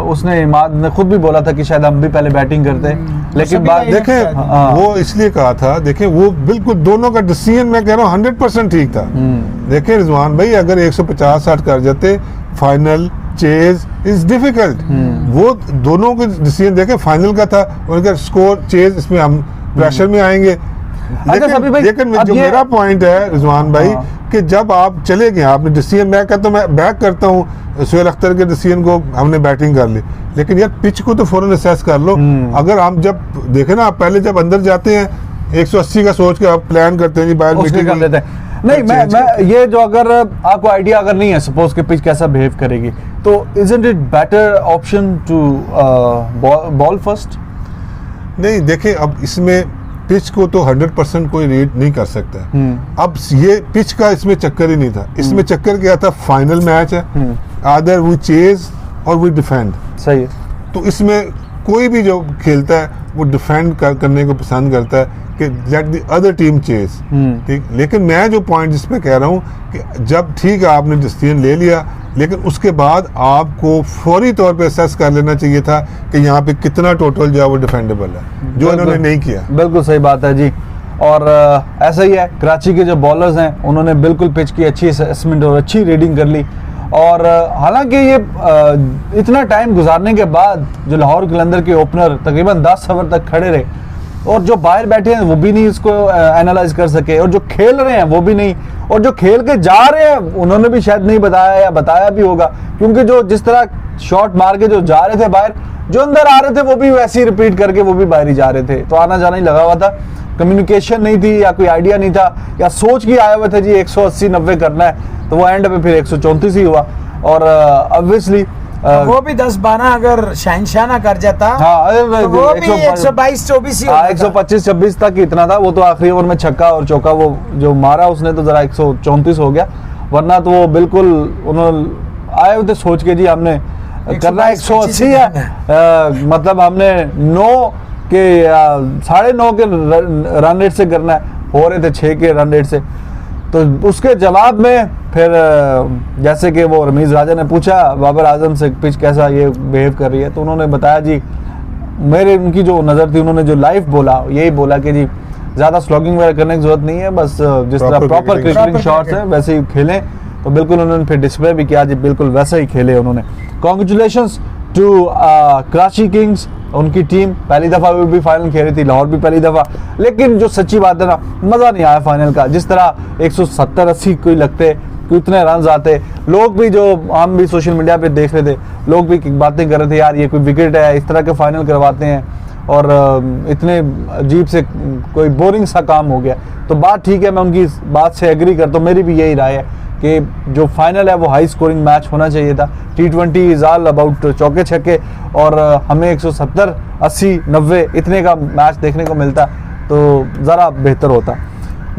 उसने इमाद ने खुद भी बोला था कि शायद हम भी पहले बैटिंग करते, लेकिन बात देखें, वो इसलिए कहा था, देखें वो बिल्कुल दोनों का डिसीजन मैं कह रहा हूँ 100% ठीक था। देखें रिजवान भाई, अगर 150-60 कर जाते फाइनल चेज इज डिफिकल्ट। वो दोनों के डिसीजन देखे, फाइनल का था उनका स्कोर चेज, इसमें हम प्रेशर में आएंगे। सभी भाई, लेकिन अब जो ये- मेरा पॉइंट है रिजवान भाई, हाँ। कि जब आप चले गए आपने डिसीजन, मैं कहता हूँ, मैं बैक करता हूँ सुहेल अख्तर के डिसीजन को, हमने बैटिंग कर ली, लेकिन यार पिच को तो फौरन असेस कर लो। अगर हम जब देखे ना, आप पहले जब अंदर जाते हैं 180 का सोच के आप प्लान करते हैं जी बाहर उसके मीटिंग कर लेते हैं। नहीं, मैं ये जो, अगर आपको आइडिया अगर नहीं है सपोज कि पिच कैसा बिहेव करेगी, तो isn't it better option to bowl first? नहीं देखें, अब इसमें पिच को तो 100% कोई रीड नहीं कर सकता। अब ये पिच का इसमें चक्कर ही नहीं था, इसमें चक्कर क्या था, फाइनल मैच है, आदर वी चेज और वी डिफेंड। सही है। तो इसमें कोई भी जो खेलता है वो डिफेंड करने को पसंद करता है कि let the other team chase, ठीक। लेकिन मैं जो पॉइंट जिस पे कह रहा हूँ कि जब ठीक है आपने डिसीजन ले लिया, लेकिन उसके बाद आपको फौरी तौर पे असेस कर लेना चाहिए था कि यहाँ पे कितना टोटल जो है वो डिफेंडेबल है, जो इन्होंने नहीं किया। बिल्कुल सही बात है जी। और ऐसा ही है, कराची के जो बॉलर्स हैं उन्होंने बिल्कुल पिच की अच्छी असेसमेंट और अच्छी रीडिंग कर ली। और हालांकि ये इतना टाइम गुजारने के बाद जो लाहौर कलंदर के ओपनर तकरीबन 10 ओवर तक खड़े रहे, और जो बाहर बैठे हैं वो भी नहीं इसको एनालाइज कर सके, और जो खेल रहे हैं वो भी नहीं, और जो खेल के जा रहे हैं उन्होंने भी शायद नहीं बताया, या बताया भी होगा, क्योंकि जो जिस तरह शॉट मार के जो जा रहे थे बाहर, जो अंदर आ रहे थे वो भी वैसे ही रिपीट करके वो भी बाहर ही जा रहे थे। तो आना जाना ही लगा हुआ था, कम्युनिकेशन नहीं थी, या कोई आइडिया नहीं था, या सोच के आए हुए थे जी 180-90 करना है, तो वो एंड पे फिर 134 ही हुआ। और ऑब्वियसली वो भी 10-12 अगर शहनशाह ना कर जाता, हाँ, तो वो भी 122-24 ही होता था। 125-26 तक इतना था। वो तो आखिरी ओवर में छक्का और चौका वो जो मारा उसने तो जरा 134 हो गया, वरना तो वो बिल्कुल उन्होंने आए हुए थे सोच के जी हमने करना 180 है, मतलब हमने 9 के 9.5 के रन रेट से करना है, हो रहे थे 6 के रन रेट से। तो उसके जवाब में फिर जैसे कि वो रमीज़ राजा ने पूछा बाबर आजम से पिच कैसा ये बिहेव कर रही है, तो उन्होंने बताया जी, मेरे उनकी जो नज़र थी, उन्होंने जो लाइव बोला यही बोला कि जी ज़्यादा स्लॉगिंग वगैरह करने की जरूरत नहीं है, बस जिस तरह प्रॉपर क्रिकेटिंग शॉट्स है वैसे ही खेलें। तो बिल्कुल उन्होंने फिर डिस्प्ले भी किया जी, बिल्कुल वैसा ही खेले उन्होंने। कॉन्ग्रेचुलेशंस टू कराची किंग्स, उनकी टीम पहली दफ़ा वो भी फाइनल खेल रही थी, लाहौर भी पहली दफ़ा। लेकिन जो सच्ची बात है ना, मज़ा नहीं आया फाइनल का। जिस तरह 170-80 कोई लगते, कितने रन आते, लोग भी जो हम भी सोशल मीडिया पे देख रहे थे, लोग भी बातें कर रहे थे, यार ये कोई विकेट है, इस तरह के फाइनल करवाते हैं, और इतने अजीब से कोई बोरिंग सा काम हो गया। तो बात ठीक है, मैं उनकी बात से एग्री करता हूँ, मेरी भी यही राय है कि जो फाइनल है वो हाई स्कोरिंग मैच होना चाहिए था। T20 इज़ ऑल अबाउट चौके छक्के, और हमें 170, 80, 90 इतने का मैच देखने को मिलता तो ज़रा बेहतर होता।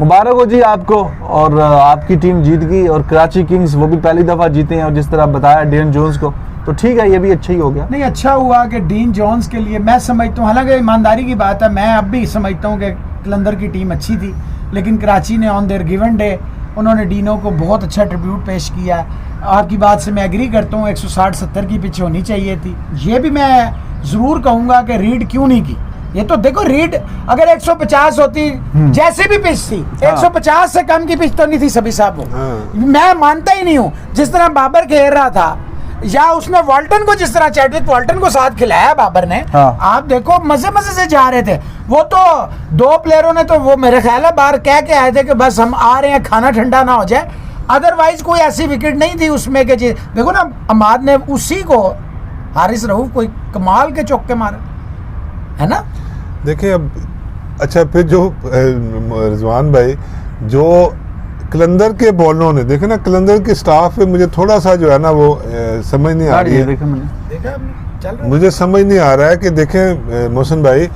मुबारक हो जी आपको, और आपकी टीम जीत गई, और कराची किंग्स वो भी पहली दफ़ा जीते हैं, और जिस तरह बताया डीन जोन्स को, तो ठीक है, ये भी अच्छा ही हो गया। नहीं, अच्छा हुआ कि डीन जोन्स के लिए मैं समझता हूँ, हालांकि ईमानदारी की बात है, मैं अब भी समझता हूँ कि कलंदर की टीम अच्छी थी, लेकिन कराची ने ऑन देयर गिवन डे उन्होंने डीनो को बहुत अच्छा ट्रिब्यूट पेश किया। आपकी बात से मैं एग्री करता हूँ, 160-70 की पिच होनी चाहिए थी। ये भी मैं ज़रूर कहूँगा कि रीड क्यों नहीं की। ये तो देखो, रीड अगर 150 होती, जैसे भी पिच थी, 150 से कम की पिच तो नहीं थी सभी साहब। मैं मानता ही नहीं हूँ, जिस तरह बाबर खेल रहा था, या उसने वाल्टन को, जिस तरह चैडविक वाल्टन को साथ खिलाया बाबर ने, आप देखो मजे मजे से जा रहे थे। वो तो 2 प्लेयरों ने तो वो मेरे ख्याल है बाहर कह के आए थे कि बस हम आ रहे हैं, खाना ठंडा ना हो जाए। अदरवाइज कोई ऐसी विकेट नहीं थी उसमें कि देखो ना, अमाद ने उसी को, हारिस रऊफ कोई कमाल के चौके मारे, है ना। देखिए अब अच्छा, फिर जो रिजवान भाई, जो कलंदर के बॉलरों ने देखे ना, कलंदर के स्टाफ पे मुझे थोड़ा सा जो है ना वो समझ नहीं आ रही है। मुझे समझ नहीं आ रहा है कि देखें मोहसिन भाई,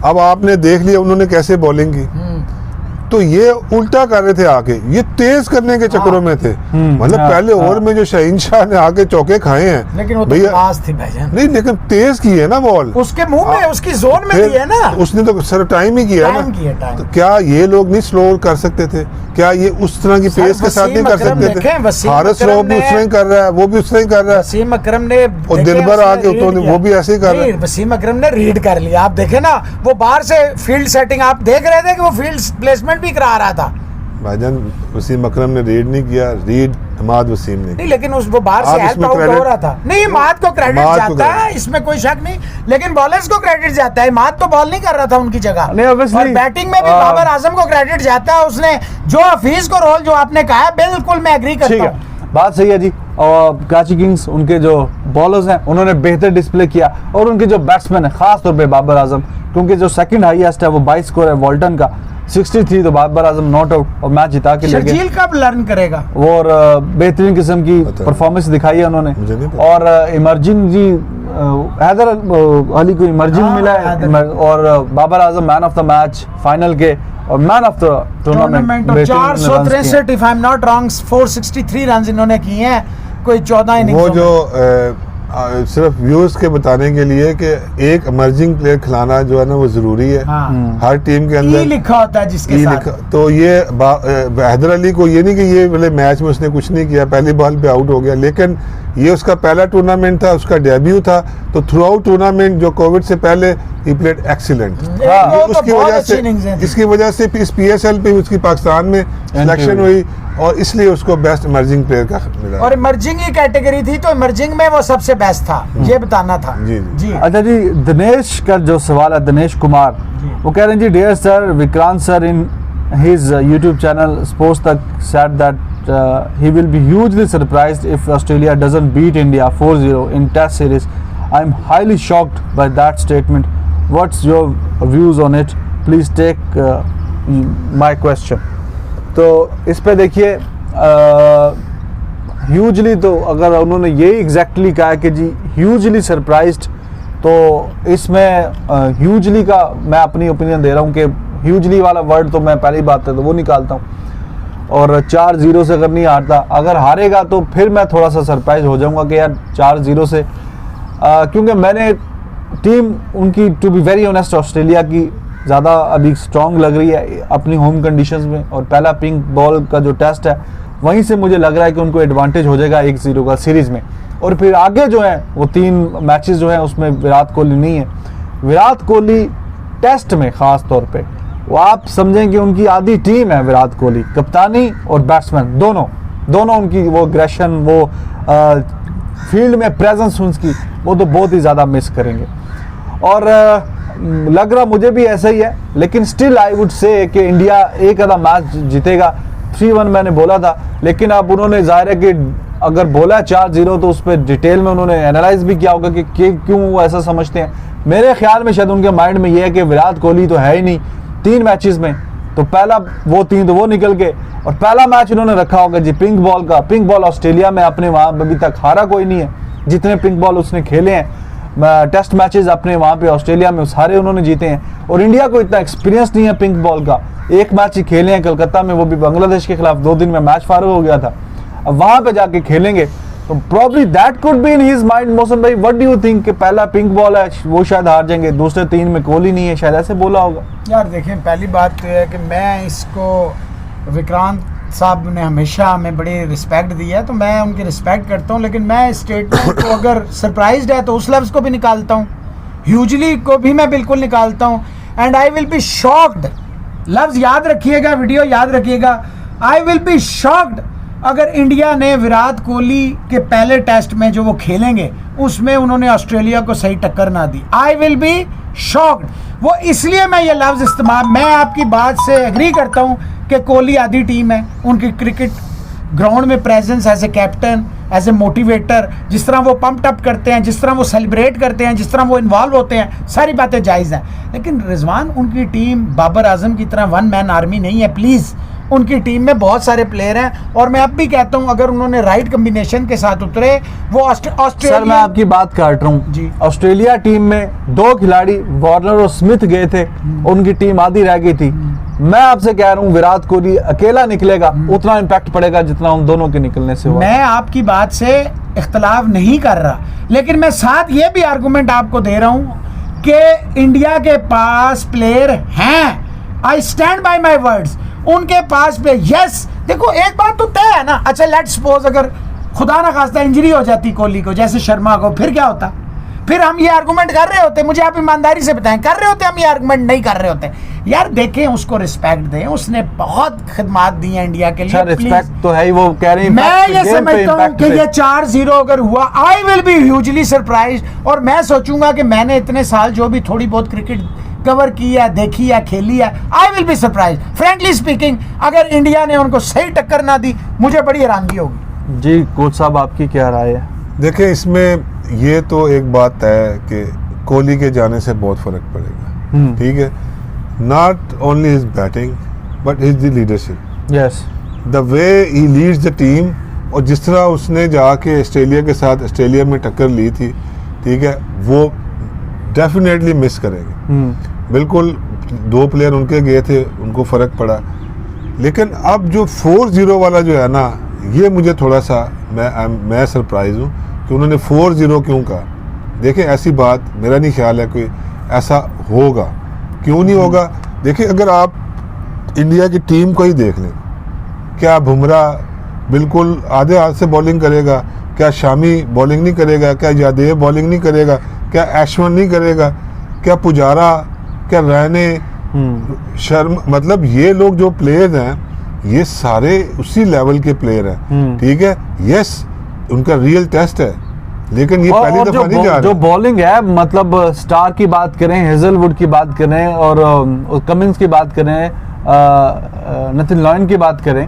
अब आपने देख लिया उन्होंने कैसे बॉलिंग की, तो ये उल्टा कर रहे थे आके, ये तेज करने के चक्करों में थे। मतलब पहले ओवर में जो शाहीन शाह ने आके चौके खाए हैं, लेकिन वो तो पास थी भाईजान। नहीं, लेकिन तेज की है ना बॉल, उसके मुंह में, उसकी जोन में दी है ना, उसने तो सिर्फ टाइम ही किया है ना। तो क्या ये लोग नहीं स्लो कर सकते थे? क्या ये उस तरह की पेस के साथ नहीं कर सकते थे? हारिस रऊफ भी उस तरह ही कर रहा है, वो भी उस तरह ही कर रहा है। वसीम अकरम ने दिन भर आके वो भी ऐसे ही कर रहा है। वसीम अकरम ने रीड कर लिया, आप देखे ना, वो बाहर से फील्ड सेटिंग आप देख रहे थे कि वो फील्ड प्लेसमेंट भी करा रहा था। भाईजान वसीम अकरम ने रीड नहीं किया, रीड हमाद वसीम ने नहीं, लेकिन उस वो बाहर आप से हेल्प इसमें आउट credit- हो रहा था। नहीं, इमाद को क्रेडिट इमाद को जाता है, credit। इसमें कोई शक नहीं, लेकिन बॉलर्स को क्रेडिट जाता है। इमाद तो बॉल नहीं कर रहा था उनकी जगह। नहीं, obviously, और बैटिंग में भी बाबर आजम को क्रेडिट जाता है। उसने जो हफीज को रोल जो आपने कहा है, बिल्कुल मैं एग्री ठीक करता है, हूँ। बात सही है जी। और कराची किंग्स उनके जो बॉलर्स हैं उन्होंने बेहतर डिस्प्ले किया, और उनके जो बैट्समैन है खास तौर पे बाबर आजम, क्योंकि जो सेकंड हाईएस्ट है वो 22 स्कोर है वॉल्टन का 63, तो बाबर आजम नॉट आउट और मैच जिता के ले गए। शर्जील कब लर्न करेगा? और बेहतरीन किस्म की पता है। परफॉर्मेंस दिखाई है उन्होंने। मुझे नहीं पता। और इमर्जिंग जी हैदर अली को इमर्जिंग हाँ, मिला है, और Babar Azam man of the match final के और man of the tournament tournament. 463 if I am not wrong 463 run इन्होंने किए हैं, कोई 14 वो इनिंग्स जो सिर्फ व्यूज के बताने के लिए कि एक इमर्जिंग प्लेयर खिलाना जो है ना वो जरूरी है। हाँ। हर टीम के ई अंदर लिखा होता है जिसके ई साथ। लिखा, तो ये हैदर अली को ये नहीं कि ये वाले मैच में उसने कुछ नहीं किया, पहली बॉल पे आउट हो गया, लेकिन ये उसका पहला टूर्नामेंट था, उसका डेब्यू था, तो थ्रू आउट टूर्नामेंट जो कोविड से पहले ही प्लेड एक्सीलेंट। वो तो उसकी बहुत वजह अच्छी से innings हैं। इसकी वजह से इस पीएसएल पे उसकी पाकिस्तान में सिलेक्शन हुई और इसलिए उसको बेस्ट इमर्जिंग प्लेयर का मिला। और इमर्जिंग ही कैटेगरी थी, तो इमर्जिंग में वो सबसे बेस्ट था, ये बताना था। जी, जी। जी अच्छा जी, दिनेश का जो सवाल है, दिनेश कुमार, वो कह रहे हैं जी, dear sir, Vikrant sir in his YouTube channel Sports Tak said that he will be hugely surprised if Australia doesn't beat India 4-0 in Test series. I'm highly shocked by that statement. What's your views on it? Please take my question. तो इस पे देखिए, hugely तो अगर उन्होंने यही exactly कहा कि जी ह्यूजली सरप्राइज्ड, तो इसमें ह्यूजली का मैं अपनी ओपिनियन दे रहा हूँ कि ह्यूजली वाला वर्ड तो मैं पहली बात है तो वो निकालता हूँ। और 4-0 से अगर नहीं हारता, अगर हारेगा तो फिर मैं थोड़ा सा सरप्राइज हो जाऊँगा कि यार 4-0 से, क्योंकि मैंने टीम उनकी to be very honest Australia की ज़्यादा अभी स्ट्रॉन्ग लग रही है अपनी होम कंडीशंस में, और पहला पिंक बॉल का जो टेस्ट है वहीं से मुझे लग रहा है कि उनको एडवांटेज हो जाएगा 1-0 का सीरीज़ में। और फिर आगे जो है वो 3 मैचेस जो हैं उसमें विराट कोहली नहीं है। विराट कोहली टेस्ट में ख़ास तौर पे वो आप समझें कि उनकी आधी टीम है विराट कोहली, कप्तानी और बैट्समैन दोनों उनकी वो एग्रेशन, वो फील्ड में प्रेजेंस उनकी, वो तो बहुत ही ज़्यादा मिस करेंगे। और लग रहा मुझे भी ऐसा ही है, लेकिन स्टिल आई वुड से कि इंडिया एक आधा मैच जीतेगा। 3-1 मैंने बोला था, लेकिन अब उन्होंने जाहिर है कि अगर बोला 4-0 तो उस पर डिटेल में उन्होंने एनालाइज भी किया होगा कि क्यों वो ऐसा समझते हैं। मेरे ख्याल में शायद उनके माइंड में ये है कि विराट कोहली तो है ही नहीं 3 मैचेस में, तो पहला वो 3 तो वो निकल गए, और पहला मैच उन्होंने रखा होगा जी पिंक बॉल का। पिंक बॉल ऑस्ट्रेलिया में अपने वहाँ अभी तक हारा कोई नहीं है, जितने पिंक बॉल उसने खेले हैं टेस्ट मैचेस अपने वहाँ पे ऑस्ट्रेलिया में सारे उन्होंने जीते हैं। और इंडिया को इतना एक्सपीरियंस नहीं है पिंक बॉल का, एक मैच ही खेले हैं कलकत्ता में, वो भी बांग्लादेश के खिलाफ 2 दिन में मैच फारूक हो गया था। अब वहाँ पे जाके खेलेंगे तो probably that could be in his mind. मौसम भाई, व्हाट डू यू थिंक कि पहला पिंक बॉल है वो शायद हार जाएंगे, दूसरे 3 में कोहली नहीं है, शायद ऐसे बोला होगा। यार देखें, पहली बात तो है कि मैं इसको, विक्रांत साहब ने हमेशा हमें बड़ी रिस्पेक्ट दी है, तो मैं उनकी रिस्पेक्ट करता हूँ, लेकिन मैं स्टेटमेंट को अगर सरप्राइज्ड है तो उस लफ्ज़ को भी निकालता हूँ, ह्यूजली को भी मैं बिल्कुल निकालता हूँ, and I will be shocked. लफ्ज़ याद रखिएगा, वीडियो याद रखिएगा, आई विल बी शॉक्ड अगर इंडिया ने विराट कोहली के पहले टेस्ट में जो वो खेलेंगे उसमें उन्होंने ऑस्ट्रेलिया को सही टक्कर ना दी। I will be shocked. वो इसलिए मैं ये लफ्ज़ इस्तेमाल, मैं आपकी बात से एग्री करता हूँ कि कोहली आधी टीम है, उनकी क्रिकेट ग्राउंड में presence as a captain, as a motivator, जिस तरह वो पंप अप करते हैं, जिस तरह वो सेलिब्रेट करते हैं, जिस तरह वो इन्वॉल्व होते हैं, सारी बातें जायज़ हैं। लेकिन रिजवान, उनकी टीम बाबर आजम की तरह 1 मैन आर्मी नहीं है प्लीज़। उनकी टीम में बहुत सारे प्लेयर हैं, और मैं अब भी कहता हूं अगर उन्होंने राइट कम्बिनेशन के साथ उतरे वो ऑस्ट्रेलिया। सर मैं आपकी बात काट रहा हूँ जी। ऑस्ट्रेलिया टीम में 2 खिलाड़ी वार्नर और स्मिथ गए थे, उनकी टीम आधी रह गई थी। मैं आपसे कह रहा हूँ विराट कोहली अकेला निकलेगा, उतना इम्पैक्ट पड़ेगा जितना उन दोनों के निकलने से हुआ। मैं आपकी बात से इख्तलाफ नहीं कर रहा, लेकिन मैं साथ ये भी आर्गूमेंट आपको दे रहा हूँ कि इंडिया के पास प्लेयर हैं। I stand by my words, उनके पास पे यस। देखो एक बात तो तय है ना, अच्छा लेट्स सपोज अगर खुदा ना खास्ता इंजरी हो जाती कोहली को, जैसे शर्मा को, फिर क्या होता? फिर हम ये आर्गुमेंट कर रहे होते, मुझे आप ईमानदारी से बताएं, कर रहे होते हम ये आर्गुमेंट? नहीं कर रहे होते यार। देखें, उसको रिस्पेक्ट दें, उसने बहुत खिदमत दी है इंडिया के लिए। रिस्पेक्ट तो है ही, वो कह रहे हैं मैं ये समझता हूँ कि ये 4-0 अगर हुआ, आई विल बी ह्यूजली सरप्राइज। और मैं सोचूंगा कि मैंने इतने साल जो भी थोड़ी बहुत क्रिकेट कवर की है, देखी है, खेली है, आई will be surprise. Frankly speaking, अगर इंडिया ने उनको सही टक्कर ना दी, मुझे बड़ी हैरानगी होगी। जी कोच साहब, आपकी क्या राय है? देखिए, इसमें ये तो एक बात है कि कोहली के जाने से बहुत फर्क पड़ेगा, ठीक है। Not only his batting but his the leadership, yes, the way he leads the team. और जिस तरह उसने जाके ऑस्ट्रेलिया के साथ ऑस्ट्रेलिया में टक्कर ली थी, ठीक है, वो डेफिनेटली मिस करेंगे। बिल्कुल 2 प्लेयर उनके गए थे, उनको फ़र्क पड़ा। लेकिन अब जो 4-0 वाला जो है ना, ये मुझे थोड़ा सा मैं सरप्राइज हूँ कि उन्होंने 4-0 क्यों कहा। देखिए, ऐसी बात मेरा नहीं ख्याल है कोई ऐसा होगा। क्यों नहीं होगा? देखिए, अगर आप इंडिया की टीम को ही देख लें, क्या बुमराह बिल्कुल आधे हाथ से बॉलिंग करेगा? क्या शामी बॉलिंग नहीं करेगा? क्या यादेव बॉलिंग नहीं करेगा? क्या एशवन नहीं करेगा? क्या पुजारा, क्या रैने, शर्म, मतलब ये लोग जो प्लेयर्स हैं, ये सारे उसी लेवल के प्लेयर हैं, ठीक है। यस, उनका रियल टेस्ट है, लेकिन ये पहली दफा नहीं जा रहे। जो बॉलिंग है, मतलब स्टार की बात करें, हेजलवुड की बात करें, और कमिंस की बात करें, नथिन लॉयन की बात करें,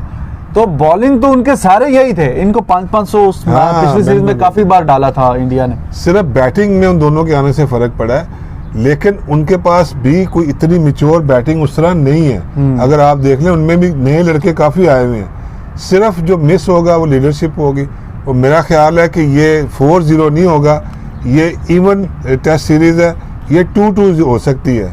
तो बॉलिंग तो उनके सारे यही थे। इनको 500 पिछली सीरीज में काफी बार डाला था इंडिया ने। सिर्फ बैटिंग में उन दोनों के आने से फर्क पड़ा है, लेकिन उनके पास भी कोई इतनी मैच्योर बैटिंग उस तरह नहीं है। अगर आप देख लें, उनमें भी नए लड़के काफी आए हुए हैं। सिर्फ जो मिस होगा वो लीडरशिप होगी। और मेरा ख्याल है कि ये 4-0 नहीं होगा, ये इवन टेस्ट सीरीज है, ये 2-2 हो सकती है।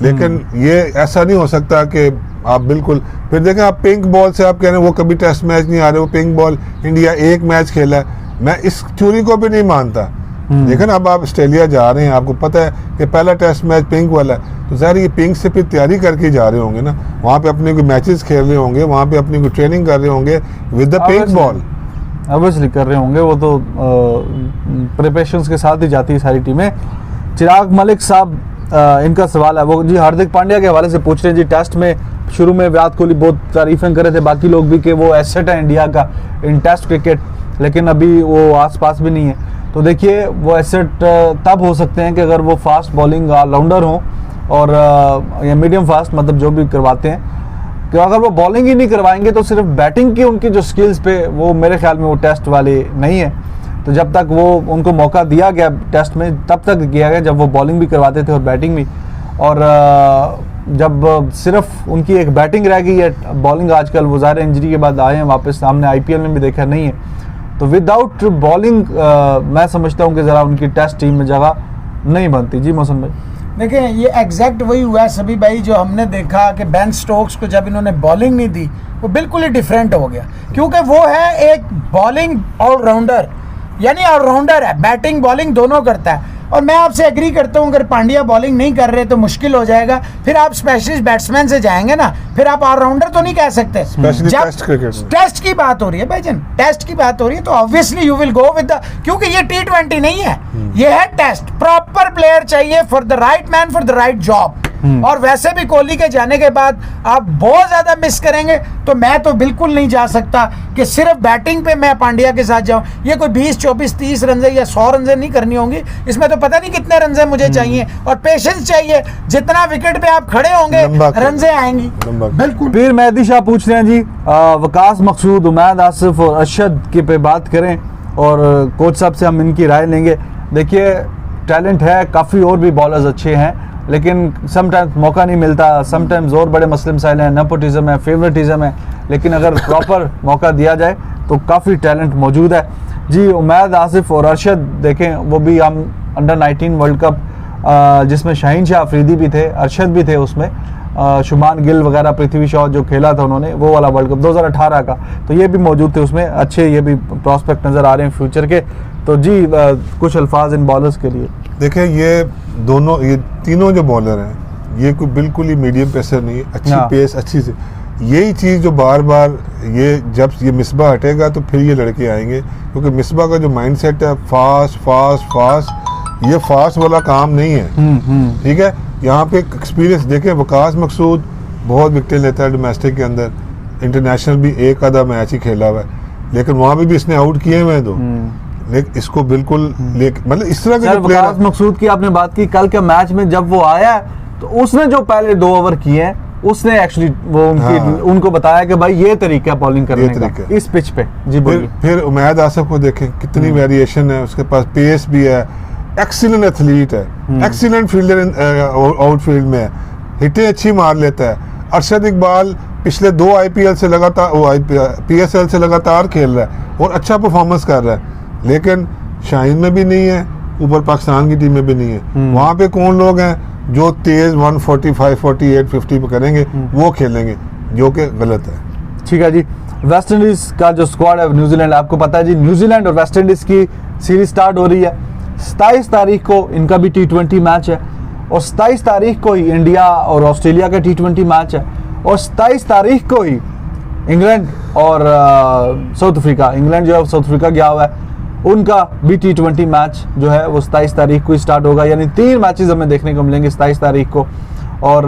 लेकिन ये ऐसा नहीं हो सकता कि आप बिल्कुल, फिर देखें आप पिंक बॉल से आप कह रहे हैं वो कभी टेस्ट मैच नहीं आ रहे, वो पिंक बॉल इंडिया 1 मैच खेला है। मैं इस थ्योरी को भी नहीं मानता। लेकिन अब आप ऑस्ट्रेलिया जा रहे हैं, आपको पता है कि पहला टेस्ट मैच पिंक वाला है, तो ज़ाहिर ये पिंक से फिर तैयारी करके जा रहे होंगे ना, वहाँ पे अपने कोई मैचेस खेल रहे होंगे, वहाँ पे अपनी कोई ट्रेनिंग कर रहे होंगे with the pink ball. Obviously कर रहे होंगे, वो तो प्रिपरेशंस के साथ ही जाती है सारी टीमें। चिराग मलिक साहब, इनका सवाल है, वो जी हार्दिक पांड्या के हवाले से पूछ रहे हैं। जी टेस्ट में शुरू में विराट कोहली बहुत तारीफें कर रहे थे, बाकी लोग भी, कि वो एसेट है इंडिया का इन टेस्ट क्रिकेट, लेकिन अभी वो आसपास भी नहीं है। तो देखिए, वो एसेट तब हो सकते हैं कि अगर वो फास्ट बॉलिंग ऑलराउंडर हों, और या मीडियम फास्ट, मतलब जो भी करवाते हैं, कि अगर वो बॉलिंग ही नहीं करवाएंगे तो सिर्फ बैटिंग की उनकी जो स्किल्स पे, वो मेरे ख्याल में वो टेस्ट वाले नहीं है। तो जब तक वो उनको मौका दिया गया टेस्ट में, तब तक किया गया जब वो बॉलिंग भी करवाते थे और बैटिंग भी। और जब सिर्फ उनकी एक बैटिंग रह गई है, बॉलिंग आजकल वो ज़ाहिर इंजरी के बाद आए हैं वापस, सामने IPL में भी देखा नहीं है। तो विदाउट बॉलिंग मैं समझता हूँ कि ज़रा उनकी टेस्ट टीम में जगह नहीं बनती। जी मोहसिन भाई, देखिए, ये एग्जैक्ट वही हुआ है सभी भाई, जो हमने देखा कि बेन स्टोक्स को जब इन्होंने बॉलिंग नहीं दी, वो बिल्कुल ही डिफरेंट हो गया, क्योंकि वो है एक बॉलिंग ऑलराउंडर, यानी ऑलराउंडर है, बैटिंग बॉलिंग दोनों करता है। और मैं आपसे एग्री करता हूं, अगर पांड्या बॉलिंग नहीं कर रहे तो मुश्किल हो जाएगा, फिर आप स्पेशलिस्ट बैट्समैन से जाएंगे ना, फिर आप ऑलराउंडर तो नहीं कह सकते। टेस्ट की बात हो रही है भाईजान, टेस्ट की बात हो रही है, तो obviously you will go with the, क्योंकि ये T20 नहीं है, ये है टेस्ट। प्रॉपर प्लेयर चाहिए for the right man for the right job. और वैसे भी कोहली के जाने के बाद आप बहुत ज्यादा मिस करेंगे, तो मैं तो बिल्कुल नहीं जा सकता कि सिर्फ बैटिंग पे मैं पांड्या के साथ जाऊं। ये कोई 20, 24, 30 रन या 100 रन नहीं करनी होंगी, इसमें तो पता नहीं कितने रन मुझे चाहिए, और पेशेंस चाहिए। जितना विकेट पे आप खड़े होंगे रन आएंगी। बिल्कुल। फिर मेहदी शाह पूछ रहे हैं जी, वकास मकसूद, उमैद आसिफ और अरशद की पे बात करें, और कोच साहब से हम इनकी राय लेंगे। देखिए, टैलेंट है काफ़ी, और भी बॉलर्स अच्छे हैं, लेकिन समटाइम्स मौका नहीं मिलता, समटाइम्स और बड़े मसले मसाइल हैं, नेपोटिज्म है, फेवरेटिज्म है, लेकिन अगर प्रॉपर मौका दिया जाए तो काफ़ी टैलेंट मौजूद है। जी, उमैद आसिफ और अरशद देखें, वो भी हम अंडर 19 वर्ल्ड कप, जिसमें शाहीन शाह अफरीदी भी थे, अरशद भी थे उसमें, शुमान गिल वगैरह, पृथ्वी शॉ जो खेला था उन्होंने, वो वाला वर्ल्ड कप 2018 का, तो ये भी मौजूद थे उसमें। अच्छे ये भी प्रॉस्पेक्ट नज़र आ रहे हैं फ्यूचर के। तो जी, कुछ अल्फाज इन बॉलर्स के लिए। देखिए, ये तीनों जो बॉलर हैं, ये कोई बिल्कुल ही मीडियम पेसर नहीं है, अच्छी पेस, अच्छी से, यही चीज़ जो बार बार जब ये मिसबा हटेगा तो फिर ये लड़के आएंगे, क्योंकि मिसबा का जो माइंडसेट है फास्ट फास्ट फास्ट, ये फास्ट वाला काम नहीं है। ठीक है, यहाँ पे एक्सपीरियंस देखें, वकास मकसूद बहुत विकेट लेता है डोमेस्टिक के अंदर, इंटरनेशनल भी एक आधा मैच ही खेला हुआ है, लेकिन वहाँ भी इसने आउट किए हुए हैं दो। लेकिन इसको बिल्कुल मतलब इस तरह के वकास मकसूद की आपने बात की, कल के मैच में जब वो आया तो उसने जो पहले 2 ओवर किए हैं उसने एक्चुअली वो उनको बताया कि भाई ये तरीका बॉलिंग करने का इस पिच पे। जी बोलिए। फिर उमैद आसिफ को देखें, कितनी वेरिएशन है, उसके पास पेस भी है, एक्सीलेंट एथलीट है, एक्सीलेंट फील्डर आउटफील्ड में है, हिटें अच्छी मार लेता है। अरशद इकबाल पिछले 2 IPL से लगातार PSL से लगातार खेल रहा है और अच्छा परफॉर्मेंस कर रहा है, लेकिन शाहीन में भी नहीं है, ऊपर पाकिस्तान की टीम में भी नहीं है। वहाँ पे कौन लोग हैं जो तेज 145, 48, 50 पे करेंगे, वो खेलेंगे, जो कि गलत है। ठीक है जी। वेस्ट इंडीज का जो स्क्वाड है न्यूजीलैंड, आपको पता है जी न्यूजीलैंड और वेस्ट इंडीज की सीरीज स्टार्ट हो रही है। 27 तारीख को इनका भी T20 मैच है और 27 तारीख को ही इंडिया और ऑस्ट्रेलिया का T20 मैच है और 27 तारीख को ही इंग्लैंड और साउथ अफ्रीका, इंग्लैंड जो है साउथ अफ्रीका गया हुआ है, उनका भी T20 मैच जो है वो 27 तारीख को ही स्टार्ट होगा। यानी 3 मैचेस हमें देखने को मिलेंगे 27 तारीख को। और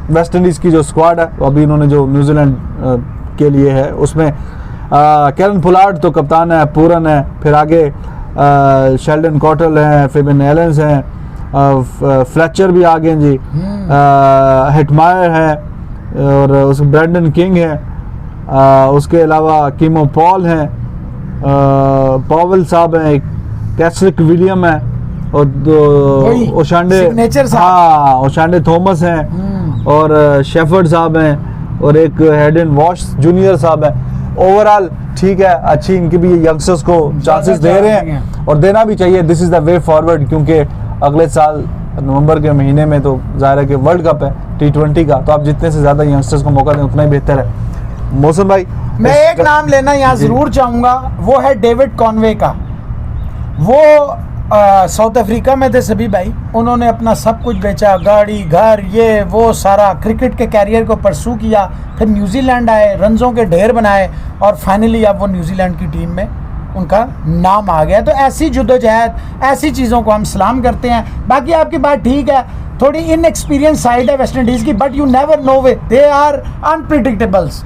वेस्ट इंडीज़ की जो स्क्वाड है अभी इन्होंने जो न्यूजीलैंड के लिए है उसमें कैरन पोलार्ड तो कप्तान है, पूरन है, फिर आगे शेल्डन कॉटरल हैं, फेबिन एलेंस हैं, फ्लेचर भी आ गए जी, हिटमायर है और उस ब्रैंडन किंग है, उसके अलावा कीमो पॉल हैं, पॉवेल साहब हैं, कैसरिक विलियम है और ओशांडे थॉमस हैं और शेफर्ड साहब हैं और एक हेडन वॉश जूनियर साहब हैं। ओवरऑल ठीक है, अच्छी इनकी भी यंगस्टर्स को चांसेस दे रहे हैं और देना भी चाहिए। This is the way forward, क्योंकि अगले साल नवंबर के महीने में तो जाहिर है कि वर्ल्ड कप है T20 का, तो आप जितने से ज़्यादा यंगस्टर्स को मौका दें उतना ही बेहतर है। मौसम भाई, मैं एक नाम लेना यहाँ जरूर चाहूंगा, वो है डेविड कॉनवे का। वो साउथ अफ्रीका में थे सभी भाई, उन्होंने अपना सब कुछ बेचा, गाड़ी घर ये वो सारा, क्रिकेट के कैरियर को परसू किया, फिर न्यूजीलैंड आए, रन्सों के ढेर बनाए और फाइनली अब वो न्यूजीलैंड की टीम में उनका नाम आ गया। तो ऐसी जुद्दोजहद, ऐसी चीज़ों को हम सलाम करते हैं। बाकी आपकी बात ठीक है, थोड़ी इनएक्सपीरियंस साइड है वेस्ट इंडीज की, बट यू नेवर नो वे, they are unpredictables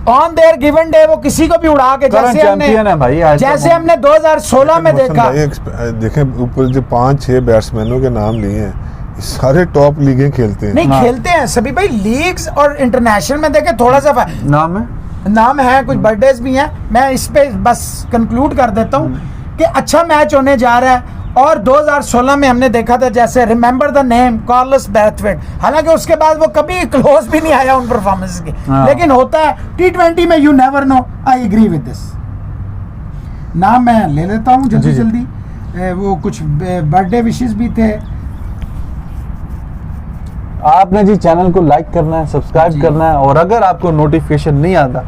on their given day. वो किसी को भी उड़ा के, जैसे हमने 2016 में देखा। देखें ऊपर जो 5-6 बैट्समैनों के नाम लिए हैं, सारे टॉप लीगें खेलते हैं। नहीं खेलते हैं सभी भाई, लीग्स और इंटरनेशनल में देखें थोड़ा सा नाम है, कुछ बर्थडेज भी हैं। मैं इस पे बस कंक्लूड कर देता हूँ कि अच्छा मैच होने जा रहा है। और 2016 में हमने देखा था, जैसे remember the name Carlos Brathwaite, हालांकि उसके बाद वो कभी क्लोज भी नहीं आया उन परफॉर्मेंस के, लेकिन होता है T20 में, you never know. I agree with this. नाम मैं ले लेता हूँ जल्दी। वो कुछ बर्थडे विशेस भी थे। आपने जी चैनल को लाइक करना है, सब्सक्राइब करना है, और अगर आपको नोटिफिकेशन नहीं आता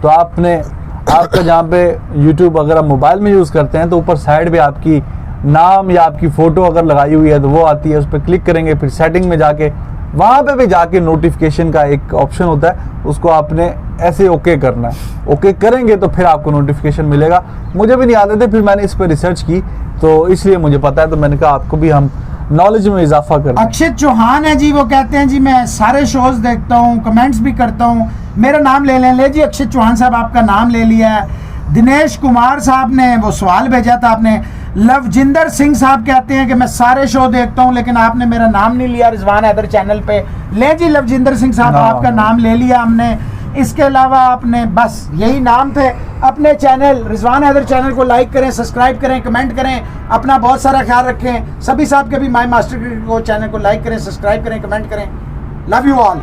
तो आपका जहाँ पे YouTube अगर आप मोबाइल में यूज़ करते हैं तो ऊपर साइड पे आपकी नाम या आपकी फ़ोटो अगर लगाई हुई है तो वो आती है, उस पर क्लिक करेंगे, फिर सेटिंग में जाके वहाँ पे भी जाके नोटिफिकेशन का एक ऑप्शन होता है, उसको आपने ऐसे ओके करना है। ओके करेंगे तो फिर आपको नोटिफिकेशन मिलेगा। मुझे भी नहीं आते थे, फिर मैंने इस पर रिसर्च की तो इसलिए मुझे पता है, तो मैंने कहा आपको भी हम नॉलेज में इजाफा करें। अक्षित चौहान है जी, वो कहते हैं जी मैं सारे शोज देखता हूँ, कमेंट्स भी करता हूँ, मेरा नाम ले लें। ले जी अक्षित चौहान साहब, आपका नाम ले लिया है। दिनेश कुमार साहब ने वो सवाल भेजा था आपने। लवजिंदर सिंह साहब कहते हैं कि मैं सारे शो देखता हूं लेकिन आपने मेरा नाम नहीं लिया रिजवान हैदर चैनल पे। ले जी लवजिंदर सिंह साहब, आपका नाम ले लिया हमने। इसके अलावा आपने बस यही नाम थे। अपने चैनल रिजवान हैदर चैनल को लाइक करें, सब्सक्राइब करें, कमेंट करें, अपना बहुत सारा ख्याल रखें। सभी साहब के भी माई मास्टर क्रिकेट को चैनल को लाइक करें, सब्सक्राइब करें, कमेंट करें। Love you all.